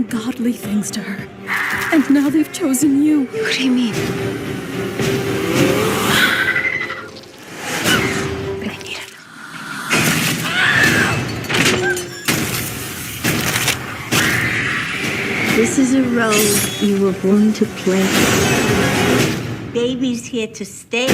ungodly things to her. And now they've chosen you. What do you mean? This is a role you were born to play. Baby's here to stay.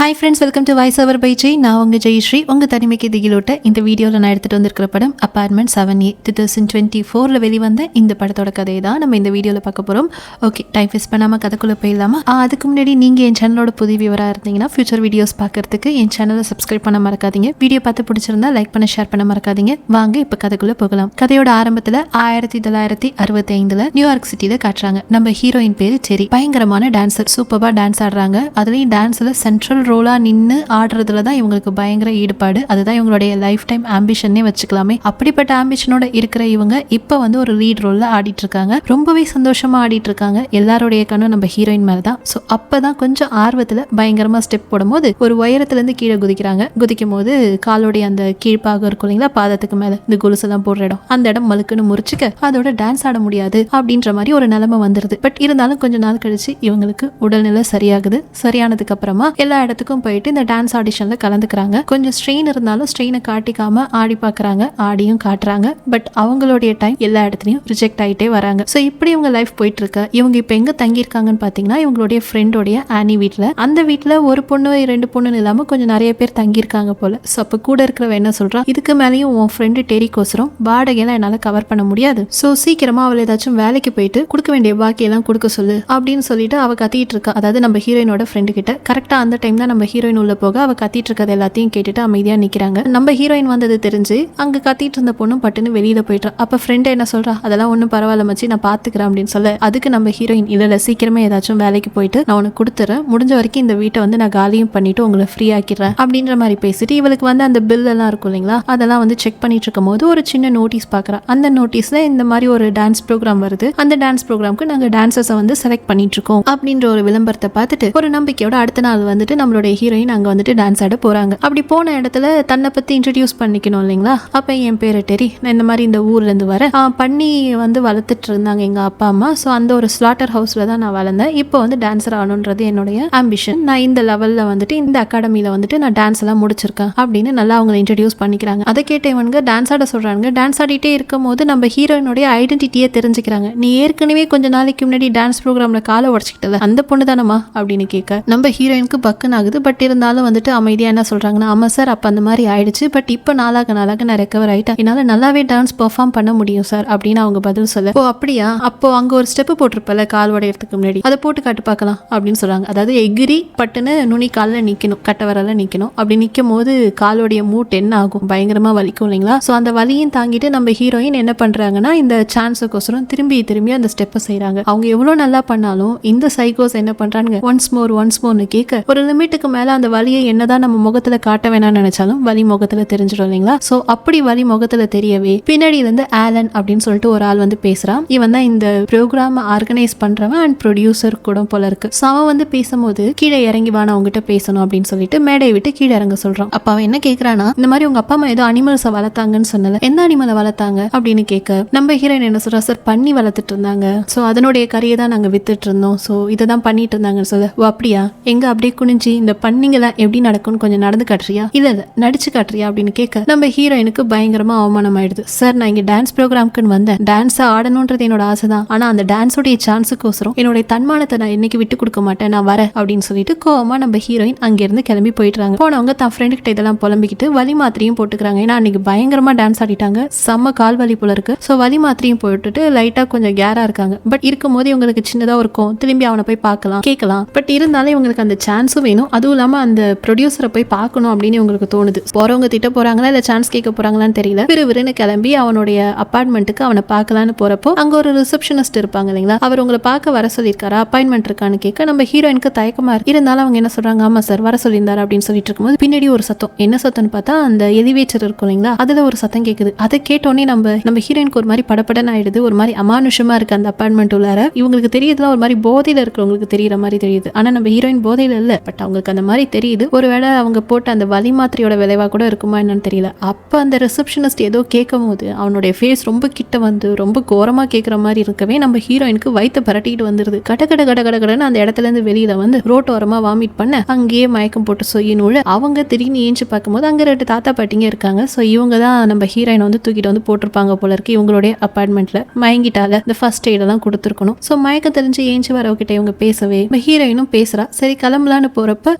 Hi friends, welcome to voice over by Jay. நான் உங்கள் ஜெயஸ்ரீ. உங்கள் தனிமைக்கு திகிலோட்ட இந்த வீடியோவில் நான் எடுத்துகிட்டு வந்திருக்கிற படம் apartment 7A 2024 வெளிவந்த இந்த படத்தோட கதையை தான் நம்ம இந்த வீடியோவில் பார்க்க போகிறோம். ஓகே, டைம் வேஸ்ட் பண்ணாமல் கதைக்குள்ளே போயிடலாமா? அதுக்கு முன்னாடி நீங்கள் என் சேனலோட புது வியூவராக இருந்தீங்கன்னா ஃபியூச்சர் வீடியோஸ் பார்க்கறதுக்கு என் சேனலை சப்ஸ்கிரைப் பண்ண மறக்காதீங்க. வீடியோ பார்த்து பிடிச்சிருந்தா லைக் பண்ண, ஷேர் பண்ண மறக்காதீங்க. வாங்க இப்போ கதைக்குள்ளே போகலாம். கதையோட ஆரம்பத்தில் 1965 நியூயார்க் சிட்டியில் காட்டுறாங்க. நம்ம ஹீரோயின் பேர் செரி. பயங்கரமான டான்ஸர், சூப்பராக டான்ஸ் ஆடுறாங்க. அதுலேயும் டான்ஸில் சென்ட்ரல் ரோலா நின்று ஆடுறதுல தான் இவங்களுக்கு பயங்கர ஈடுபாடு. அதுதான் இவங்களுடைய லைஃப் டைம் ஆம்பிஷனே வச்சுக்கலாமே. அப்படிப்பட்ட ஆம்பிஷனோட இருக்கிற இவங்க இப்போ வந்து ஒரு லீட் ரோல்ல ஆடிட்டு இருக்காங்க. ரொம்பவே சந்தோஷமா ஆடிட்டு இருக்காங்க. எல்லாருடைய கண்ணும் நம்ம ஹீரோயின் மேல தான். ஸோ அப்பதான் கொஞ்சம் ஆர்வத்துல பயங்கரமா ஸ்டெப் போடும்போது ஒரு உயரத்துல இருந்து கீழே குதிக்கிறாங்க. குதிக்கும் போது காலோடைய அந்த கீழ்ப்பாக இருக்கும் இல்லைங்களா, பாதத்துக்கு மேல இந்த கொலுசு எல்லாம் போடுற இடம், அந்த இடம் மலுக்குன்னு முறிச்சுக்க அதோட டான்ஸ் ஆட முடியாது அப்படின்ற மாதிரி ஒரு நிலைமை வந்துருது. பட் இருந்தாலும் கொஞ்ச நாள் கழிச்சு இவங்களுக்கு உடல்நிலை சரியாகுது. சரியானதுக்கு அப்புறமா எல்லா இடத்துக்கும் போயிட்டு இந்த டான்ஸ் ஆடிஷன்ல கலந்துக்கிறாங்க. கொஞ்சம் ஸ்ட்ரெயின் இருந்தாலும் ஸ்ட்ரெயினை காட்டிக்காம ஆடி பாக்குறாங்க, ஆடியும் காட்டுறாங்க. பட் அவங்களுடைய டைம் எல்லா இடத்துலயும் ரிஜெக்ட் ஆயிட்டே வராங்க. ஸோ இப்படி இவங்க லைஃப் போயிட்டு இருக்க இவங்க இப்ப எங்க தங்கியிருக்காங்கன்னு பாத்தீங்கன்னா இவங்களுடைய ஃப்ரெண்டோடைய ஆனி வீட்டுல. அந்த வீட்டுல ஒரு பொண்ணு 2 பொண்ணுன்னு இல்லாம கொஞ்சம் நிறைய பேர் தங்கியிருக்காங்க போல. ஸோ அப்ப கூட இருக்கிறவ என்ன சொல்றா, இதுக்கு மேலேயும் உன் ஃப்ரெண்டு டெரிக்கோசரம் வாடகையெல்லாம் என்னால கவர் பண்ண முடியாது. ஸோ சீக்கிரமா அவளை ஏதாச்சும் வேலைக்கு போயிட்டு கொடுக்க வேண்டிய பாக்கியெல்லாம் கொடுக்க சொல்லு அப்படின்னு சொல்லிட்டு அவ கத்திட்டு இருக்கா. அதாவது நம்ம ஹீரோயினோட ஃப்ரெண்டு கிட்ட. கரெக்டா அந்த டைம் தான் நம்ம ஹீரோயின் உள்ள போக அவ கத்திட்டு இருக்கிறது எல்லாத்தையும் கேட்டுட்டு அமைதியா நிக்கிறாங்க. நம்ம ஹீரோயின் வந்தது தெரிஞ்சு அங்க கத்திட்டு இருந்த பொண்ணும் பட்டுன்னு வெளியில போயிட்டா. அப்ப ஃப்ரெண்ட் என்ன சொல்றா, அதெல்லாம் ஒன்னும் பரவாயில்ல மச்சி, நான் பாத்துக்கிறேன் அப்படின்னு சொல்ல, அதுக்கு நம்ம ஹீரோயின் இல்ல சீக்கிரமே ஏதாச்சும் வேலைக்கு போயிட்டு நான் உனக்கு கொடுத்துறேன், முடிஞ்ச வரைக்கும் இந்த வீட்டை வந்து நான் காலியும் பண்ணிட்டு உங்களை ஃப்ரீ ஆக்கிடுறேன் அப்படின்ற மாதிரி பேசிட்டு இவளுக்கு வந்து அந்த பில் எல்லாம் இருக்கும் இல்லைங்களா, அதெல்லாம் வந்து செக் பண்ணிட்டு இருக்கும் போது ஒரு சின்ன நோட்டீஸ் பாக்குறா. அந்த நோட்டீஸ்ல இந்த மாதிரி ஒரு டான்ஸ் ப்ரோக்ராம் வருது. அந்த டான்ஸ் ப்ரோக்ராம்க்கு நாங்க டான்சர்ஸை வந்து செலக்ட் பண்ணிட்டு இருக்கோம் அப்படின்ற ஒரு விளம்பரத்தை பார்த்துட்டு ஒரு நம்பிக்கையோட அடுத்த நாள் வந்துட்டு நம்மளுடைய ஹீரோயின் அங்க வந்துட்டு டான்ஸ் ஆட போறாங்க. அப்படி போன இடத்துல தன்னை பத்தி இன்ட்ரடியூஸ் பண்ணிக்கணும் இல்லைங்களா. அப்ப என் பேரு டெரி, நான் இந்த மாதிரி இந்த ஊர்ல இருந்து வரேன், பண்ணி வந்து வளர்த்துட்டு இருந்தாங்க எங்க அப்பா அம்மா. ஸோ அந்த ஒரு ஸ்லாட்டர் ஹவுஸ்ல தான் நான் வளர்ந்தேன். இப்போ வந்து டான்ஸர் ஆகணுன்றது என்னுடைய ஆம்பிஷன். நான் இந்த லெவல்ல வந்துட்டு இந்த அகாடமியில வந்துட்டு நான் டான்ஸ் எல்லாம் முடிச்சிருக்கேன் அப்படின்னு நல்லா அவங்களை இன்ட்ரடியூஸ் பண்ணிக்கிறாங்க. அதை கேட்டவங்க டான்ஸ் ஆட சொல்றாங்க. டான்ஸ் ஆடிட்டே இருக்கும் போது நம்ம ஹீரோயினுடைய ஐடென்டிட்டியை தெரிஞ்சுக்கிறாங்க. நீ ஏற்கனவே கொஞ்ச நாளைக்கு முன்னாடி டான்ஸ் ப்ரோக்ராம்ல காலை உடச்சிக்கிட்டல அந்த பொண்ணு தானமா அப்படின்னு கேட்க நம்ம ஹீரோயினுக்கு பக்குன்னு ஆகுது. பட் இருந்தாலும் வந்துட்டு அமைதியா என்ன சொல்றாங்கன்னா, ஆமா சார், அப்ப அந்த மாதிரி ஆயிடுச்சு. பட் இப்போ நாளாக நான் ரெக்கவர் ஆயிட்டேன், என்னால நல்லாவே டான்ஸ் பெர்ஃபார்ம் பண்ண முடியும் சார் அப்படின்னு அவங்க பதில் சொல்ல, ஓ அப்படியா, அப்போ அங்க ஒரு ஸ்டெப் போட்டிருப்பல கால் உடையறதுக்கு முன்னாடி, அதை போட்டு காட்டு பார்க்கலாம் அப்படின்னு சொல்றாங்க. அதாவது எகிரி பட்டுன்னு நுனி காலில் நிக்கணும், கட்ட வரல நிக்கணும். அப்படி நிற்கும் போது காலோடைய மூட் என்ன ஆகும், பயங்கரமா வலிக்கும் இல்லைங்களா. ஸோ அந்த வலியும் தாங்கிட்டு நம்ம ஹீரோயின் என்ன பண்றாங்கன்னா இந்த சான்ஸுக்கோசரம் திரும்பி அந்த ஸ்டெப்பை செய்யறாங்க. அவங்க எவ்வளவு நல்லா பண்ணாலும் இந்த சைக்கோஸ் என்ன பண்றாங்க, ஒன்ஸ் மோர்னு கேட்க ஒரு லிமிட்டுக்கு மேல அந்த வலியை என்னதான் நம்ம முகத்துல காட்ட வேணாம்னு நினைச்சாலும் வலி முகத்துல தெரிஞ்சிடும் இல்லைங்களா. சோ அப்படி வலி முகத்துல தெரியவே பின்னாடி இருந்து ஆலன் அப்படின்னு சொல்லிட்டு ஒரு ஆள் வந்து பேசுறான். இவன் தான் இந்த ப்ரோக்ராம் ஆர்கனைஸ் பண்றவன் அண்ட் ப்ரொடியூசர் கூட போல இருக்கு. சோ அவன் வந்து பேசும்போது கீழே இறங்கி வான அவங்ககிட்ட பேசணும் அப்படின்னு சொல்லிட்டு மேடையை விட்டு கீழே இறங்க சொல்றான். அப்ப அவன் என்ன கேட்கறானா, இந்த மாதிரி உங்க அப்பா அம்மா ஏதோ அனிமல்ஸை வளர்த்தாங்கன்னு சொன்னல, எந்த அனிமலை வளர்த்தாங்க அப்படின்னு கேட்க நம்ம ஹீரோயின் என்ன சொல்றா, சார் பண்ணி வளர்த்துட்டு இருந்தாங்க, சோ அதனுடைய கறியை தான் நாங்க வித்துட்டு இருந்தோம், சோ இதை தான் பண்ணிட்டு இருந்தாங்கன்னு சொல்ல, ஓ அப்படியா, எங்க அப்படியே குனிஞ்சி இந்த பண்ணிங்கெல்லாம் எப்படி நடக்கும்னு கொஞ்சம் நடந்து காட்டுறியா, இல்ல நடிச்சு காட்டுறியா அப்படின்னு கேட்க நம்ம ஹீரோயினுக்கு பயங்கரமா அவமானம் ஆயிடுது. சார், நான் இங்க டான்ஸ் ப்ரோக்ராம்க்குன்னு வந்தேன், டான்ஸ் ஆடணும்ன்றது என்னோட ஆசை தான், ஆனா அந்த டான்ஸோடைய சான்ஸுக்கோசரம் என்னோட தன்மானத்தை நான் என்னைக்கு விட்டு கொடுக்க மாட்டேன், நான் வரேன் அப்படின்னு சொல்லிட்டு கோவமா நம்ம ஹீரோயின் அங்கிருந்து கிளம்பி போயிடுறாங்க. போனவங்க தன் ஃப்ரெண்டு கிட்ட இதெல்லாம் புலம்பிக்கிட்டு வலி மாத்திரையும் போட்டுக்கிறாங்க. ஏன்னா அன்னைக்கு பயங்கரமா டான்ஸ் ஆடிட்டாங்க, செம்ம கால் வலி போல இருக்கு. ஸோ வலி மாத்திரையும் போட்டுட்டு லைட்டா கொஞ்சம் கேரா இருக்காங்க. பட் இருக்கும் போது இவங்களுக்கு சின்னதா இருக்கும், திரும்பி அவனை போய் பார்க்கலாம் கேட்கலாம். பட் இருந்தாலும் இவங்களுக்கு அந்த சான்ஸும் வேணும், அதுவும் இல்லாம அந்த ப்ரொடியூசரை போய் பார்க்கணும் அப்படின்னு உங்களுக்கு தோணுது. போறவங்க திட்ட போறாங்களா இல்ல சான்ஸ் கேட்க போறாங்களான்னு தெரியல. விறுவிறுன்னு கிளம்பி அவனுடைய அபார்ட்மெண்ட்டுக்கு அவனை பார்க்கலான்னு போறப்போ அங்க ஒரு ரிசப்ஷனிஸ்ட் இருப்பாங்க இல்லைங்களா, அவர் உங்களை பார்க்க வர சொல்லியிருக்காரா, அப்பாயின்மெண்ட் இருக்கான்னு கேட்க நம்ம ஹீரோயினுக்கு தயக்கமா இருக்கு. இருந்தாலும் அவங்க என்ன சொல்றாங்க, ஆமா சார் வர சொல்லியிருந்தாரு அப்படின்னு சொல்லிட்டு இருக்கும்போது பின்னாடி ஒரு சத்தம். என்ன சத்தம்னு பார்த்தா அந்த எலிவேட்டர் இருக்கும் இல்லைங்களா, அதுல ஒரு சத்தம் கேட்குது. அதை கேட்டோடனே நம்ம ஹீரோயினுக்கு ஒரு மாதிரி படப்படன்னு ஆயிடுது, ஒரு மாதிரி அமானுஷமா இருக்கு அந்த அபார்ட்மெண்ட் உள்ளார. இவங்களுக்கு தெரியுதுலாம் ஒரு மாதிரி போதையில இருக்கிறவங்களுக்கு தெரியற மாதிரி தெரியுது. ஆனா நம்ம ஹீரோயின் போதையில இல்ல, பட் அவங்க அவங்களுக்கு அந்த மாதிரி தெரியுது. ஒருவேளை அவங்க போட்ட அந்த வலி மாத்திரையோட விளைவாக கூட இருக்குமா என்னன்னு தெரியல. அப்போ அந்த ரிசப்ஷனிஸ்ட் ஏதோ கேட்கும் போது அவனுடைய ஃபேஸ் ரொம்ப கிட்ட வந்து ரொம்ப கோரமாக கேட்குற மாதிரி இருக்கவே நம்ம ஹீரோயினுக்கு வயிற்று பரட்டிட்டு வந்துருது. கடன்னு அந்த இடத்துல இருந்து வெளியில வந்து ரோட்டோரமாக வாமிட் பண்ண அங்கேயே மயக்கம் போட்டு சொய்யின்னு அவங்க திடீர்னு ஏஞ்சி பார்க்கும்போது அங்கே 2 தாத்தா பாட்டிங்க இருக்காங்க. ஸோ இவங்க தான் நம்ம ஹீரோயின் வந்து தூக்கிட்டு வந்து போட்டிருப்பாங்க போல இருக்கு. இவங்களுடைய அப்பார்ட்மெண்ட்ல மயங்கிட்டால இந்த ஃபர்ஸ்ட் எய்டெல்லாம் கொடுத்துருக்கணும். ஸோ மயக்கம் தெரிஞ்சு ஏஞ்சி வரவகிட்ட இவங்க பேசவே நம்ம ஹீரோயினும் பேசுறா. சரி கிளம்பலான்னு போறப்ப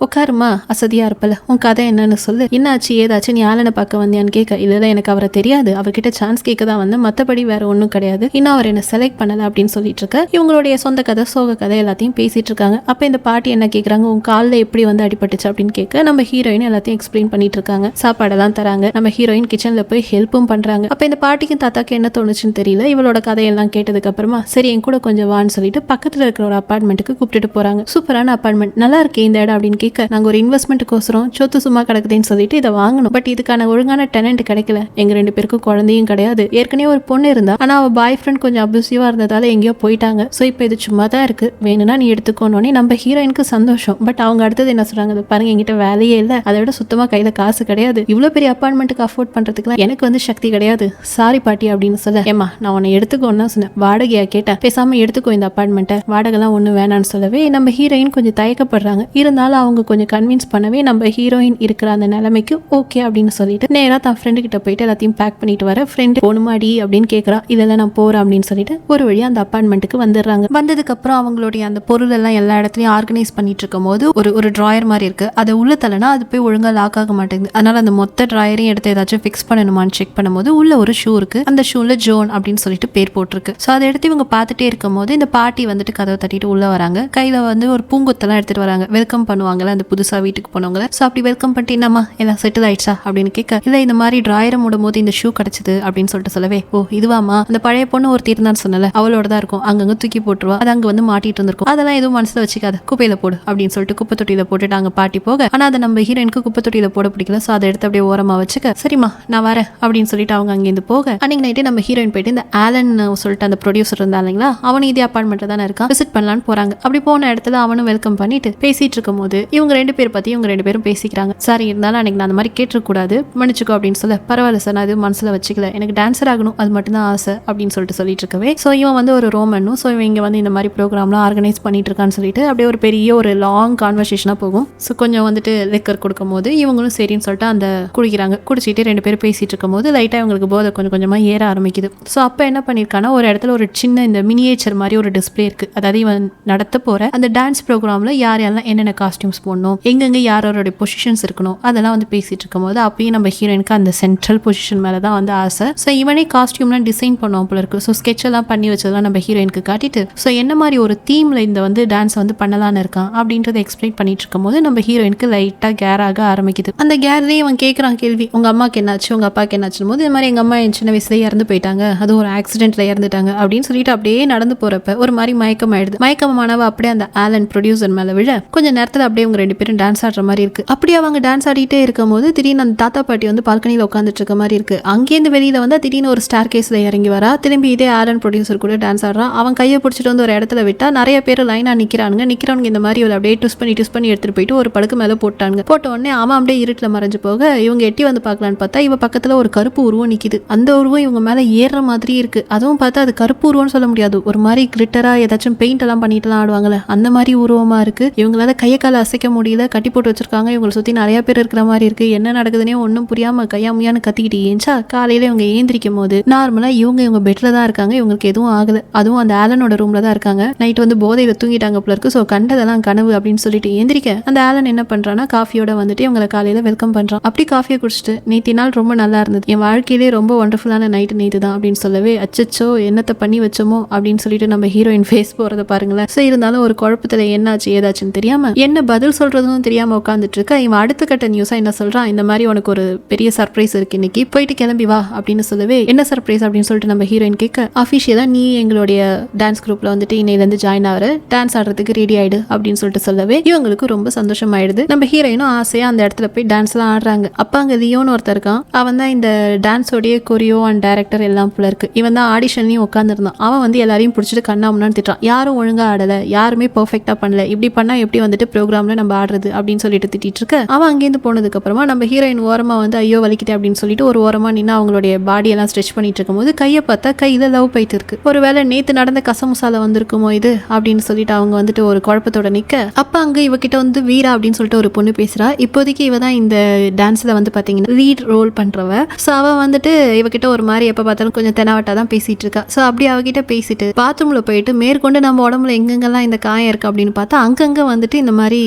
உட்காருமா அசதியா இருப்பல, உன் கதை என்னன்னு சொல்லு, என்னாச்சு ஏதாச்சு, நீ ஆளனை பார்க்க வந்தியான்னு கேட்க. இல்ல எனக்கு அவரை தெரியாது, அவர்கிட்ட சான்ஸ் கேட்க தான் வந்து, மற்றபடி வேற ஒன்றும் கிடையாது, இன்னும் அவர் என்ன செலக்ட் பண்ணல அப்படின்னு சொல்லிட்டு இருக்க. இவங்களுடைய சொந்த கதை சோக கதை எல்லாத்தையும் பேசிட்டு இருக்காங்க. அப்ப இந்த பாட்டி என்ன கேட்கறாங்க, உன் காலில் எப்படி வந்து அடிபட்டுச்சு அப்படின்னு கேட்க நம்ம ஹீரோயின் எல்லாத்தையும் எக்ஸ்பிளைன் பண்ணிட்டு இருக்காங்க. சாப்பாடெல்லாம் தராங்க. நம்ம ஹீரோயின் கிச்சன்ல போய் ஹெல்ப்பும் பண்றாங்க. அப்ப இந்த பாட்டிக்கும் தாத்தாக்கு என்ன தோணுச்சுன்னு தெரியல. இவளோட கதையெல்லாம் கேட்டதுக்கு அப்புறமா சரி என் கூட கொஞ்சம் வான்னு சொல்லிட்டு பக்கத்துல இருக்கிற ஒரு அபார்ட்மெண்ட்டுக்கு கூப்பிட்டு போறாங்க. சூப்பரான அபார்ட்மெண்ட், நல்லா இருக்கே இந்த இடம் அப்படின்னு கேட்க, நாங்க ஒரு இன்வெஸ்ட்மெண்ட்டுக்கோசரம் சொத்து சும்மா கிடக்குதுன்னு சொல்லிட்டு இதை வாங்கணும், பட் இதுக்கான ஒழுங்கான டெனன்ட் கிடைக்கல, எங்க 2 பேருக்கும் குழந்தையும் கிடையாது, ஏற்கனவே ஒரு பொண்ணு இருந்தா ஆனா அவ பாய் ஃப்ரெண்ட் கொஞ்சம் அபியூசிவா இருந்ததால எங்கேயோ போயிட்டாங்க, ஸோ இப்போ இது சும்மா தான் இருக்கு, வேணும்னா நீ எடுத்துக்கோனோடனே நம்ம ஹீரோயினுக்கு சந்தோஷம். பட் அவங்க அடுத்தது என்ன சொல்றாங்க, பாருங்க என்கிட்ட வேலையே இல்லை, அதை விட சுத்தமா கையில காசு கிடையாது, இவ்வளவு பெரிய அபார்ட்மெண்ட்டுக்கு அஃபோர்ட் பண்றதுக்குலாம் எனக்கு வந்து சக்தி கிடையாது, சாரி பாட்டி அப்படின்னு சொல்ல, ஏமா நான் உன்னை எடுத்துக்கோன்னு தான் சொன்னேன், வாடகையா கேட்டேன், பேசாம எடுத்துக்கோ இந்த அபார்ட்மெண்ட்டை, வாடகைலாம் ஒன்றும் வேணான்னு சொல்லவே நம்ம ஹீரோயின் கொஞ்சம் தயக்கப்படுறாங்க. இருந்தாலும் அவங்க கொஞ்சம் கன்வின்ஸ் பண்ணவே நம்ம ஹீரோயின் இருக்கிற அந்த நிலைமைக்கு ஓகே அப்படின்னு சொல்லிட்டு நேரா தான் ஃப்ரெண்டு கிட்ட போயிட்டு எல்லாத்தையும் பேக் பண்ணிட்டு வர. ஃப்ரெண்டு போணுமாடி அப்படின்னு கேட்கறா. இல்ல நான் போறேன் அப்படின்னு சொல்லிட்டு ஒரு வழியா அந்த அபார்ட்மெண்ட்டுக்கு வந்துடுறாங்க. வந்ததுக்கு அப்புறம் அவங்களுடைய அந்த பொருள் எல்லாம் எல்லா இடத்துலயும் ஆர்கனைஸ் பண்ணிட்டு இருக்கும் போது ஒரு டிராயர் மாதிரி இருக்கு, அதை உள்ள தள்ளனா அது போய் ஒழுங்கா லாக் ஆக மாட்டேங்குது. அதனால அந்த மொத்த டிராயரையும் எடுத்து ஏதாச்சும் ஃபிக்ஸ் பண்ணணுமான்னு செக் பண்ணும்போது உள்ள ஒரு ஷூ இருக்கு. அந்த ஷூல ஜோன் அப்படின்னு சொல்லிட்டு பேர் போட்டிருக்கு. ஸோ அதை எடுத்து இவங்க பார்த்துட்டே இருக்கும் போது இந்த பாட்டி வந்துட்டு கதவை தட்டிட்டு உள்ள வராங்க. கையில வந்து ஒரு பூங்கொத்தெல்லாம் எடுத்துட்டு வராங்க. வெல்கம் பண்ணுவாங்கல்ல அந்த புதுசா வீட்டுக்கு போனவங்கள. ஸோ அப்படி வெல்கம் பண்ணிட்டு என்னம்மா எல்லாம் செட்டில் ஆயிடுச்சா அப்படின்னு கேட்க, இல்ல இந்த மாதிரி டிராயரை மூடும் போது இந்த ஷூ கிடைச்சது அப்படின்னு சொல்லிட்டு சொல்லவே, ஓ இதுவாமா, அந்த பழைய பொண்ணு ஒரு தீர்ந்தான்னு சொன்னல அவளோட தான் இருக்கும், அங்கங்க தூக்கி போட்டுருவா, அது அங்க வந்து மாட்டிட்டு இருந்திருக்கும், அதெல்லாம் எதுவும் மனசுல வச்சுக்காத, குப்பையில போடு அப்படின்னு சொல்லிட்டு குப்பை தொட்டியில போட்டுட்டு அங்க பாட்டி போக, ஆனா அதை நம்ம ஹீரோயினுக்கு குப்பை தொட்டியில போட பிடிக்கல. ஸோ அதை எடுத்து அப்படியே ஓரமா வச்சுக்க, சரிம்மா நான் வரேன் அப்படின்னு சொல்லிட்டு அவங்க அங்கேருந்து போக, அன்னைக்கு நைட்டு நம்ம ஹீரோயின் போயிட்டு இந்த ஆலன் சொல்லிட்டு அந்த ப்ரொடியூசர் இருந்தா இல்லைங்களா, அவனும் இதே அபார்ட்மெண்ட்ல தானே இருக்கான், விசிட் பண்ணலான்னு போறாங்க. அப்படி போன இடத்துல அவனும் வெல்கம் பண்ணிட்டு பேசிட்டு இருக்கும் போது இவங்க 2 பேர் பத்தி இவங்க 2 பேரும் பேசிக்கிறாங்க. சாரி இருந்தாலும் அன்னைக்கு நான் அந்த மாதிரி கேட்டிருக்கூடாது, மன்னிச்சுக்கோ அப்படின்னு சொல்ல, பரவாயில்ல சார் நான் இது மனசுல வச்சுக்கல, எனக்கு டான்ஸர் ஆகணும் அது மட்டும் தான் ஆசை அப்படின்னு சொல்லிட்டு இருக்கவே, ஸோ இவன் வந்து ஒரு ரோமனும், ஸோ இவன் இங்கே வந்து இந்த மாதிரி ப்ரோக்ராம்லாம் ஆர்கனைஸ் பண்ணிட்டு இருக்கான்னு சொல்லிட்டு அப்படியே ஒரு பெரிய ஒரு லாங் கான்வர்சேஷனாக போகும். ஸோ கொஞ்சம் வந்துட்டு லிக்கர் கொடுக்கும் போது இவங்களும் சரின்னு சொல்லிட்டு அந்த குடிக்கிறாங்க. குடிச்சிட்டு 2 பேரும் பேசிட்டு இருக்கும் போது லைட்டாக இவங்களுக்கு போதை கொஞ்சம் கொஞ்சமாக ஏற ஆரம்பிக்குது. ஸோ அப்போ என்ன பண்ணியிருக்காங்கன்னா ஒரு இடத்துல ஒரு சின்ன இந்த மினியேச்சர் மாதிரி ஒரு டிஸ்பிளே இருக்கு. அதாவது இவன் நடத்த போற அந்த டான்ஸ் ப்ரோக்ராம்ல யார் யாரெல்லாம் என்னென்ன காஸ்டியூம்ஸ் போடணும், எங்கெங்க யாரோட பொசிஷன்ஸ் இருக்கணும், அதெல்லாம் வந்து பேசிட்டு இருக்கும் போது அப்பயும் நம்ம ஹீரோயினுக்கு அந்த சென்ட்ரல் பொசிஷன் மேலே தான் வந்து ஆசை. ஸோ இவனே காஸ்டியூம்லாம் டிசைன் பண்ணுவோம் போல இருக்கு. ஸோ ஸ்கெட்ச் எல்லாம் பண்ணி வச்சதெல்லாம் நம்ம ஹீரோயினுக்கு காட்டிட்டு, ஸோ என்ன மாதிரி ஒரு தீம்ல இந்த வந்து டான்ஸ் வந்து பண்ணலான்னு இருக்கான் அப்படின்றத எக்ஸ்பிளைன் பண்ணிட்டு இருக்கும் போது நம்ம ஹீரோயினுக்கு லைட்டாக கேர் ஆக ஆரம்பிக்குது. அந்த கேர்லேயே அவன் கேட்குறான் கேள்வி, உங்க அம்மாக்கு என்னாச்சு உங்க அப்பாக்கு என்னாச்சுன்னு போது, இந்த மாதிரி எங்க அம்மா என் சின்ன வயசுல இறந்து போயிட்டாங்க, அது ஒரு ஆக்சிடென்ட்ல இறந்துட்டாங்க அப்படின்னு சொல்லிட்டு அப்படியே நடந்து போறப்ப ஒரு மாதிரி மயக்கம் ஆயிடுது. மயக்கமானவ அப்படியே அந்த ஆலன் ப்ரொடியூசர் மேல விழ கொஞ்ச நேரத்தில் அப்படியே அவங்க 2 பேரும் டான்ஸ் ஆடுற மாதிரி இருக்கு. அப்படியே அவங்க டான்ஸ் ஆடிட்டே இருக்கும் போது திடீர்னு அந்த தாத்தா பாட்டி வந்து பால்கனியில் உட்காந்துட்டு இருக்க மாதிரி இருக்கு. அங்கேருந்து வெளியில வந்து திடீர்னு ஒரு ஸ்டார் கேஸ்ல இறங்கி வரா. திரும்பி இதே ஆலன் ப்ரொடியூசர் கூட டான்ஸ் ஆடுறான். அவன் கையை பிடிச்சிட்டு வந்து ஒரு இடத்துல விட்டா நிறைய பேர் லைனா நிக்கிறவங்க இந்த மாதிரி அப்படியே ட்விஸ்ட் பண்ணி எடுத்துட்டு போயிட்டு ஒரு படுக்கு மேல போட்டாங்க. போட்ட உடனே அவன் அப்படியே இருட்டில் மறைஞ்சு போக இவங்க எட்டி வந்து பார்க்கலான்னு பார்த்தா இவ பக்கத்துல ஒரு கருப்பு உருவம் நிக்குது. அந்த உருவம் இவங்க மேல ஏறுற மாதிரி இருக்கு. அதுவும் பார்த்தா அது கருப்பு உருவம்னு சொல்ல முடியாது, ஒரு மாதிரி கிளிட்டரா ஏதாச்சும் பெயிண்ட் எல்லாம் பண்ணிட்டுலாம் ஆடுவாங்கல்ல அந்த மாதிரி உருவமா இருக்கு. இவங்களால கையை கால அசைக்க முடியல, கட்டி போட்டு வச்சிருக்காங்க. இவங்களை சுத்தி நிறைய பேர் இருக்கிற மாதிரி இருக்கு. என்ன நடக்குதுன்னே ஒன்றும் புரியாம கையாமையான்னு கத்திக்கிட்டு ஏஞ்சா காலையில இவங்க ஏந்திரிக்கும் போது நார்மலா இவங்க பெட்ல தான் இருக்காங்க. இவங்களுக்கு எதுவும் ஆகல. அதுவும் அந்த ஆலனோட ரூம்ல தான் இருக்காங்க. நைட் வந்து போதையில தூங்கிட்டாங்க போல இருக்கு. ஸோ கண்டதெல்லாம் கனவு அப்படின்னு சொல்லிட்டு ஏந்திரிக்க அந்த ஆலன் என்ன பண்றான்னா காஃபியோட வந்துட்டு இவங்களை காலையில வெல்கம் பண்றான். அப்படி காஃபியை குடிச்சிட்டு நேத்தி நாள் ரொம்ப நல்லா இருந்தது, என் வாழ்க்கையிலே ரொம்ப ஒண்டர்ஃபுல்லான நைட்டு நேத்து தான் அப்படின்னு சொல்லவே, அச்சச்சோ என்னத்தை பண்ணி வச்சோமோ அப்படின்னு சொல்லிட்டு நம்ம ஹீரோயின் ஃபேஸ் போறத பாருங்களேன். ஸோ இருந்தாலும் ஒரு குழப்பத்துல என்னாச்சு ஏதாச்சுன்னு தெரியாம என்ன பதில் சொல்றதுன்னு தெரியாம உட்காந்துட்டு இருக்க. இவன் அடுத்த கட்ட நியூஸா என்ன சொல்றான், இந்த மாதிரி உனக்கு ஒரு பெரிய சர்ப்ரைஸ் இருக்கு, இன்னைக்கு போயிட்டு கிளம்பி வா அப்படின்னு சொல்லவே, என்ன சர்ப்ரைஸ் அப்படின்னு சொல்லிட்டு நம்ம ஹீரோயின் கேட்க, அஃபிஷியலா நீ எங்களுடைய டான்ஸ் குரூப்ல வந்துட்டு இன்னையிலேருந்து ஜாயின் ஆகிற, டான்ஸ் ஆடுறதுக்கு ரெடி ஆயிடு அப்படின்னு சொல்லிட்டு சொல்லவே இவங்களுக்கு ரொம்ப சந்தோஷம் ஆயிடுது. நம்ம ஹீரோயினும் ஆசையா அந்த இடத்துல போய் டான்ஸ் எல்லாம் ஆடுறாங்க. அப்ப அங்க லியோன்னு ஒருத்தர் இருக்கான். அவன் தான் இந்த டான்ஸோடைய கொரியோ அண்ட் டைரக்டர் எல்லாம் போல இருக்கு. இவன் தான் ஆடிஷன்லயும் உட்காந்துருந்தான். அவன் வந்து எல்லாரையும் பிடிச்சிட்டு கண்ணாமண்ணான்னு திட்டுறான். யாரும் ஒழுங்கா ஆடல, யாருமே பெர்ஃபெக்டா பண்ணல, இப்படி பண்ணா எப்படி வந்துட்டு ப்ரோக்ராம்ல ப்ரோக்ராம்ல நம்ம ஆடுறது அப்படின்னு சொல்லிட்டு திட்டிட்டு இருக்க அவன் அங்கேருந்து போனதுக்கு அப்புறமா நம்ம ஹீரோயின் ஓரமா வந்து ஐயோ வலிக்கிட்டே அப்படின்னு சொல்லிட்டு ஒரு ஓரமா நின்று அவங்களுடைய பாடி எல்லாம் ஸ்ட்ரெச் பண்ணிட்டு இருக்கும்போது கையை பார்த்தா கையில லவ் போயிட்டு இருக்கு. ஒருவேளை நேத்து நடந்த கசமுசால வந்திருக்குமோ இது அப்படின்னு சொல்லிட்டு அவங்க வந்துட்டு ஒரு குழப்பத்தோட நிக்க அப்ப அங்க இவகிட்ட வந்து வீரா அப்படின்னு சொல்லிட்டு ஒரு பொண்ணு பேசுறா. இப்போதைக்கு இவ தான் இந்த டான்ஸ்ல வந்து பாத்தீங்கன்னா லீட் ரோல் பண்றவ. ஸோ அவ வந்துட்டு இவகிட்ட ஒரு மாதிரி எப்ப பார்த்தாலும் கொஞ்சம் தெனாவட்டா தான் பேசிட்டு இருக்கா. ஸோ அப்படி அவகிட்ட பேசிட்டு பாத்ரூம்ல போயிட்டு மேற்கொண்டு நம்ம உடம்புல எங்கெங்கெல்லாம் இந்த காயம் இருக்கு அப்படின்னு பார்த்தா அங்கங்க வந்துட்டு இந்த மாதிரி